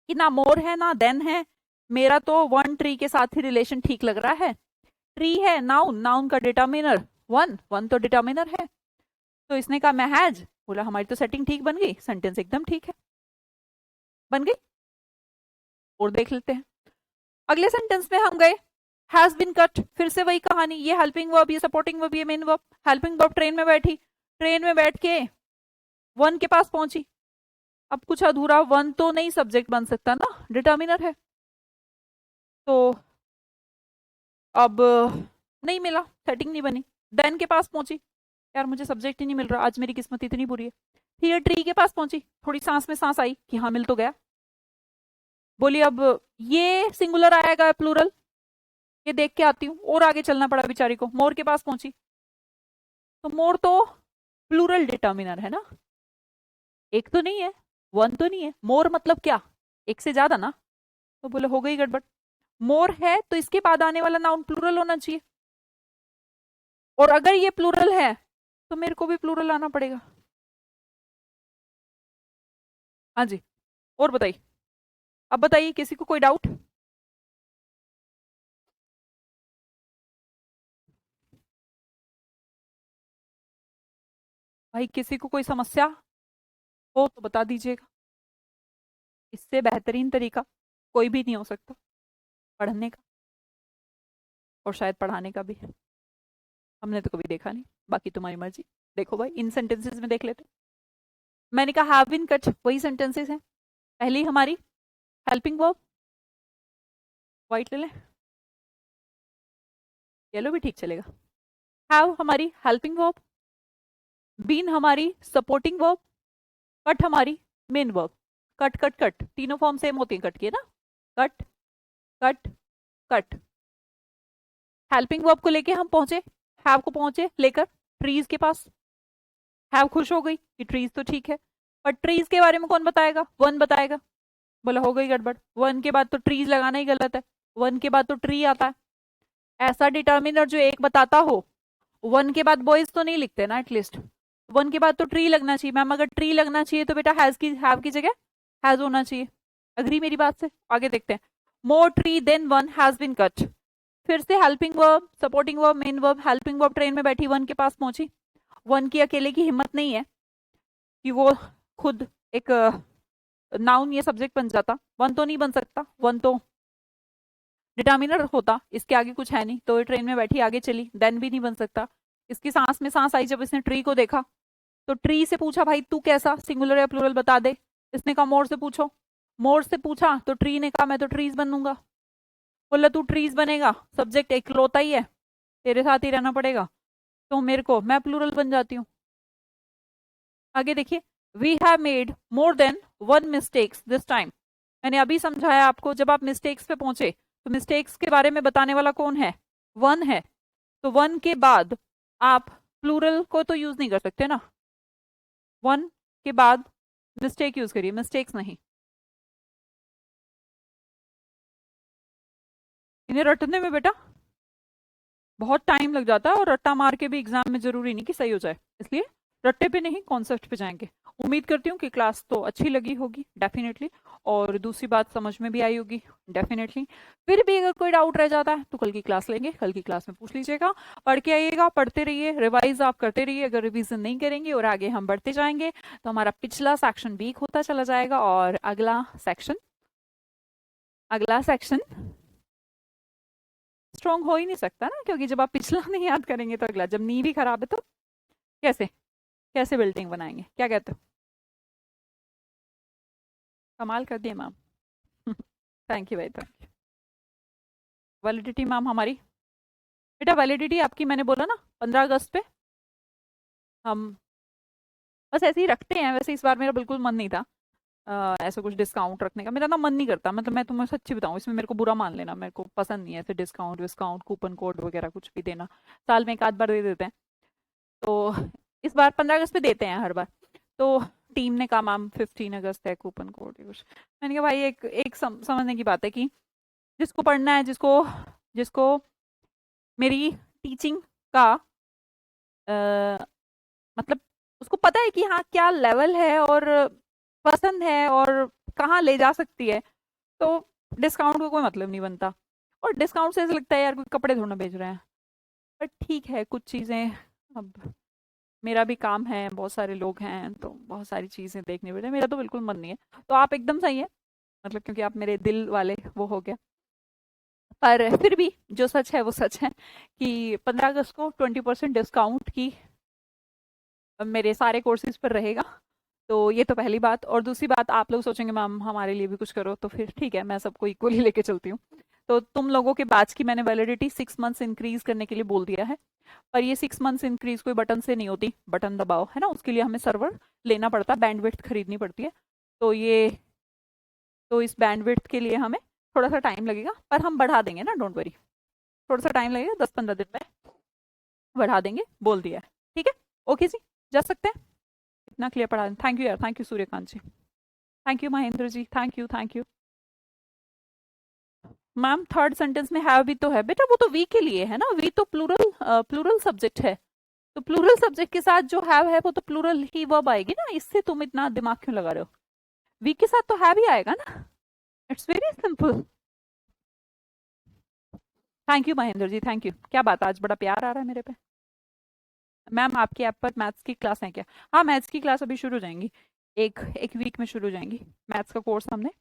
कि ना मोर है ना देन है, मेरा तो वन ट्री के साथ ही रिलेशन ठीक लग रहा है। ट्री है नाउन, नाउन का डिटर्मिनर वन, वन तो डिटर्मिनर है। तो इसने कहा मैं हैज, बोला हमारी तो सेटिंग ठीक बन गई, सेंटेंस एकदम ठीक है, बन गई। और देख लेते हैं अगले सेंटेंस में हम गए, हैज बीन कट, फिर से वही कहानी, ये हेल्पिंग वर्ब, ये सपोर्टिंग वर्ब, ये main verb. Helping verb train में बैठी, ट्रेन में बैठ के वन के पास पहुंची, अब कुछ अधूरा, वन तो नहीं सब्जेक्ट बन सकता ना, डिटर्मिनर है। तो अब नहीं मिला, सेटिंग नहीं बनी। देन के पास पहुंची, यार मुझे सब्जेक्ट ही नहीं मिल रहा, आज मेरी किस्मत इतनी बुरी है। फिर ट्री के पास पहुंची, थोड़ी सांस में सांस आई कि हाँ मिल तो गया। बोली अब ये सिंगुलर आएगा प्लूरल, ये देख के आती हूँ, और आगे चलना पड़ा बेचारी को। मोर के पास पहुंची, तो मोर तो प्लूरल डिटर्मिनर है ना, एक तो नहीं है, वन तो नहीं है, मोर मतलब क्या, एक से ज्यादा ना। तो बोले हो गई गड़बड़, मोर है तो इसके बाद आने वाला नाउन प्लूरल होना चाहिए, और अगर ये प्लूरल है तो मेरे को भी प्लूरल आना पड़ेगा। हाँ जी, और बताइए, अब बताइए किसी को कोई डाउट। भाई किसी को कोई समस्या हो तो बता दीजिएगा, इससे बेहतरीन तरीका कोई भी नहीं हो सकता पढ़ने का, और शायद पढ़ाने का भी। हमने तो कभी देखा नहीं, बाकी तुम्हारी मर्जी। देखो भाई इन सेंटेंसेस में देख लेते, मैंने कहा हैव बीन कट, वही सेंटेंसेस हैं। पहली हमारी हेल्पिंग वर्ब, व्हाइट ले लें, येलो भी ठीक चलेगा। हैव हमारी हेल्पिंग वर्ब, बीन हमारी सपोर्टिंग वर्ब, कट हमारी main verb. Cut cut cut तीनों फॉर्म सेम होती है कट की ना, cut cut cut. Helping verb को लेके हम पहुंचे, हैव को पहुंचे लेकर ट्रीज के पास। हैव खुश हो गई कि ट्रीज तो ठीक है, पर ट्रीज के बारे में कौन बताएगा, वन बताएगा। बोला हो गई गड़बड़, वन के बाद तो ट्रीज लगाना ही गलत है, वन के बाद तो ट्री आता है। ऐसा डिटर्मिनर जो एक बताता हो, वन के बाद बॉयज तो नहीं लिखते ना, एटलीस्ट वन के बाद तो ट्री लगना चाहिए। मैम अगर ट्री लगना चाहिए तो बेटा हैज की, हैव की जगह हैज होना चाहिए। अग्री मेरी बात से, आगे देखते हैं। More tree than one has been cut, फिर से helping verb, supporting verb, main verb. Helping verb train में बैठी वन के पास पहुंची। वन की अकेले की हिम्मत नहीं है कि वो खुद एक नाउन ये सब्जेक्ट बन जाता। वन तो नहीं बन सकता, वन तो डिटर्मिनर होता, इसके आगे कुछ है नहीं। तो ये ट्रेन में बैठी आगे चली, देन भी नहीं बन सकता। इसकी सांस में सांस आई जब इसने ट्री को देखा, तो ट्री से पूछा भाई तू कैसा, सिंगुलर या प्लूरल बता दे। इसने कहा मोर से पूछो। मोर से पूछा तो ट्री ने कहा मैं तो ट्रीज बनूंगा। बोला तू ट्रीज बनेगा, सब्जेक्ट एकलौता ही है, तेरे साथ ही रहना पड़ेगा, तो मेरे को मैं प्लूरल बन जाती हूँ। आगे देखिए, we have made more than one mistakes this time. मैंने अभी समझाया आपको, जब आप मिस्टेक्स पे पहुंचे तो मिस्टेक्स के बारे में बताने वाला कौन है, वन है। तो वन के बाद आप प्लूरल को तो यूज नहीं कर सकते ना, वन के बाद मिस्टेक यूज करिए, मिस्टेक्स नहीं। इन्हें रटने में बेटा बहुत टाइम लग जाता है, और रट्टा मार के भी एग्जाम में जरूरी नहीं कि सही हो जाए, इसलिए रट्टे पे नहीं कॉन्सेप्ट पे जाएंगे। उम्मीद करती हूँ कि क्लास तो अच्छी लगी होगी डेफिनेटली, और दूसरी बात समझ में भी आई होगी डेफिनेटली। फिर भी अगर कोई डाउट रह जाता है तो कल की क्लास लेंगे, कल की क्लास में पूछ लीजिएगा। पढ़ के आइएगा, पढ़ते रहिए, रिवाइज आप करते रहिए। अगर रिवीजन नहीं करेंगे और आगे हम बढ़ते जाएंगे तो हमारा पिछला सेक्शन वीक होता चला जाएगा, और अगला सेक्शन स्ट्रॉन्ग हो ही नहीं सकता ना, क्योंकि जब आप पिछला नहीं याद करेंगे तो अगला, जब नींव ही खराब है तो कैसे कैसे बिल्डिंग बनाएंगे, क्या कहते हो? कमाल कर दिए मैम। थैंक यू भाई, थैंक यू। वैलिडिटी मैम हमारी, बेटा वैलिडिटी आपकी मैंने बोला ना 15 अगस्त पे। हम बस ऐसे ही रखते हैं, वैसे इस बार मेरा बिल्कुल मन नहीं था ऐसा कुछ डिस्काउंट रखने का, मेरा ना मन नहीं करता। मतलब मैं तुम्हें सच्ची बताऊं, इसमें मेरे को बुरा मान लेना, मेरे को पसंद नहीं है ऐसे डिस्काउंट विस्काउंट कूपन कोड वगैरह कुछ भी देना। साल में एक आध बार दे देते हैं, तो इस बार 15 अगस्त पे देते हैं हर बार। तो टीम ने कहा मैम 15 अगस्त है, कूपन कोड कुछ। मैंने कहा भाई एक एक समझने की बात है कि जिसको पढ़ना है, जिसको जिसको मेरी टीचिंग का मतलब उसको पता है कि हाँ क्या लेवल है, और पसंद है, और कहाँ ले जा सकती है, तो डिस्काउंट का कोई मतलब नहीं बनता। और डिस्काउंट से ऐसा लगता है यार कोई कपड़े थोड़ा ना बेच रहे हैं। पर ठीक है, कुछ चीज़ें अब मेरा भी काम है, बहुत सारे लोग हैं, तो बहुत सारी चीज़ें देखनी पड़ती है। मेरा तो बिल्कुल मन नहीं है, तो आप एकदम सही है, मतलब क्योंकि आप मेरे दिल वाले वो हो गया। पर फिर भी जो सच है वो सच है कि 15 अगस्त को 20% डिस्काउंट की मेरे सारे कोर्सेज पर रहेगा। तो ये तो पहली बात, और दूसरी बात आप लोग सोचेंगे मैम हमारे लिए भी कुछ करो, तो फिर ठीक है, मैं सबको इक्वली लेके चलती हूँ। तो तुम लोगों के बैच की मैंने वैलिडिटी 6 मंथ्स इंक्रीज करने के लिए बोल दिया है। पर ये 6 मंथ्स इंक्रीज कोई बटन से नहीं होती, बटन दबाओ है ना, उसके लिए हमें सर्वर लेना पड़ता है, बैंडविड्थ खरीदनी पड़ती है। तो ये तो इस बैंडविड्थ के लिए हमें थोड़ा सा टाइम लगेगा, पर हम बढ़ा देंगे ना, डोंट वरी। थोड़ा सा टाइम लगेगा, 10-15 दिन में बढ़ा देंगे, बोल दिया है। ठीक है, ओके जी, जा सकते हैं। इतना क्लियर पढ़ा, थैंक यू यार, thank you Suryakant ji, thank you Mahendra ji, thank you thank you. Ma'am third sentence में हैव भी तो है बेटा, वो तो वी के लिए है ना, वी तो प्लूरल प्लूरल सब्जेक्ट है। तो प्लूरल सब्जेक्ट के साथ जो हैव है वो तो प्लूरल ही वर्ब आएगी ना, इससे तुम इतना दिमाग क्यों लगा रहे हो? वी के साथ तो हैव ही आएगा ना, it's very simple. Thank you Mahendra ji, thank you. क्या बात है, आज बड़ा प्यार आ रहा है मेरे पे। मैम आपकी ऐप पर मैथ्स की क्लास है क्या? हाँ मैथ्स की क्लास अभी शुरू हो जाएंगी, एक एक वीक में शुरू हो जाएंगी। मैथ्स का कोर्स हमने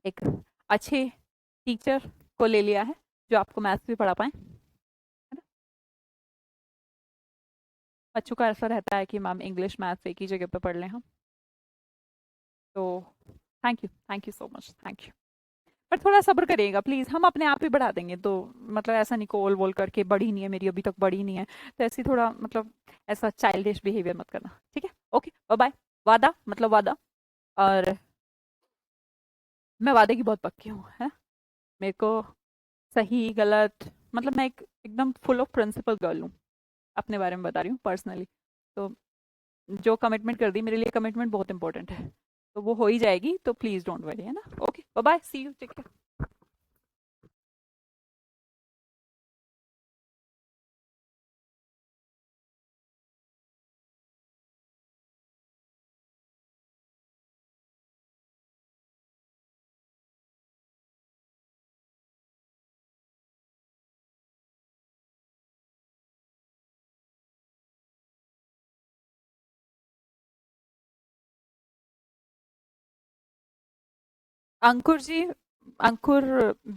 एक अच्छे टीचर को ले लिया है जो आपको मैथ्स भी पढ़ा पाए, है ना। बच्चों का ऐसा रहता है कि मैम इंग्लिश मैथ्स एक ही जगह पे पढ़ लें हम। तो thank you so much, thank you. पर थोड़ा सब्र करिएगा प्लीज, हम अपने आप ही बढ़ा देंगे। तो मतलब ऐसा नहीं कोल बोल करके बढ़ी नहीं है मेरी, अभी तक बढ़ी नहीं है, तो ऐसी थोड़ा मतलब ऐसा चाइल्डिश बिहेवियर मत करना, ठीक है? Okay bye bye. वादा मतलब वादा, और मैं वादे की बहुत पक्की हूँ है। मेरे को सही गलत मतलब मैं एकदम फुल ऑफ प्रिंसिपल गर्ल हूँ, अपने बारे में बता रही हूँ पर्सनली। तो जो कमिटमेंट कर दी, मेरे लिए कमिटमेंट बहुत इंपॉर्टेंट है, तो वो हो ही जाएगी, तो प्लीज डोंट वरी, है ना। Okay bye bye, see you, take care. Ankur ji, Ankur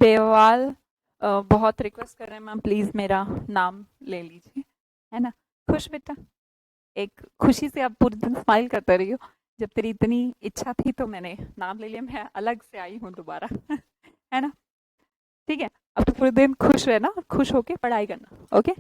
Bewal, बहुत रिक्वेस्ट कर रहे हैं मैम, प्लीज मेरा नाम ले लीजिए, है ना। खुश बेटा, एक खुशी से आप पूरे दिन स्माइल करते रहियो। जब तेरी इतनी इच्छा थी तो मैंने नाम ले लिया, मैं अलग से आई हूँ दोबारा। है ना। ठीक है, अब तो पूरे दिन खुश रहना, खुश होके पढ़ाई करना। ओके।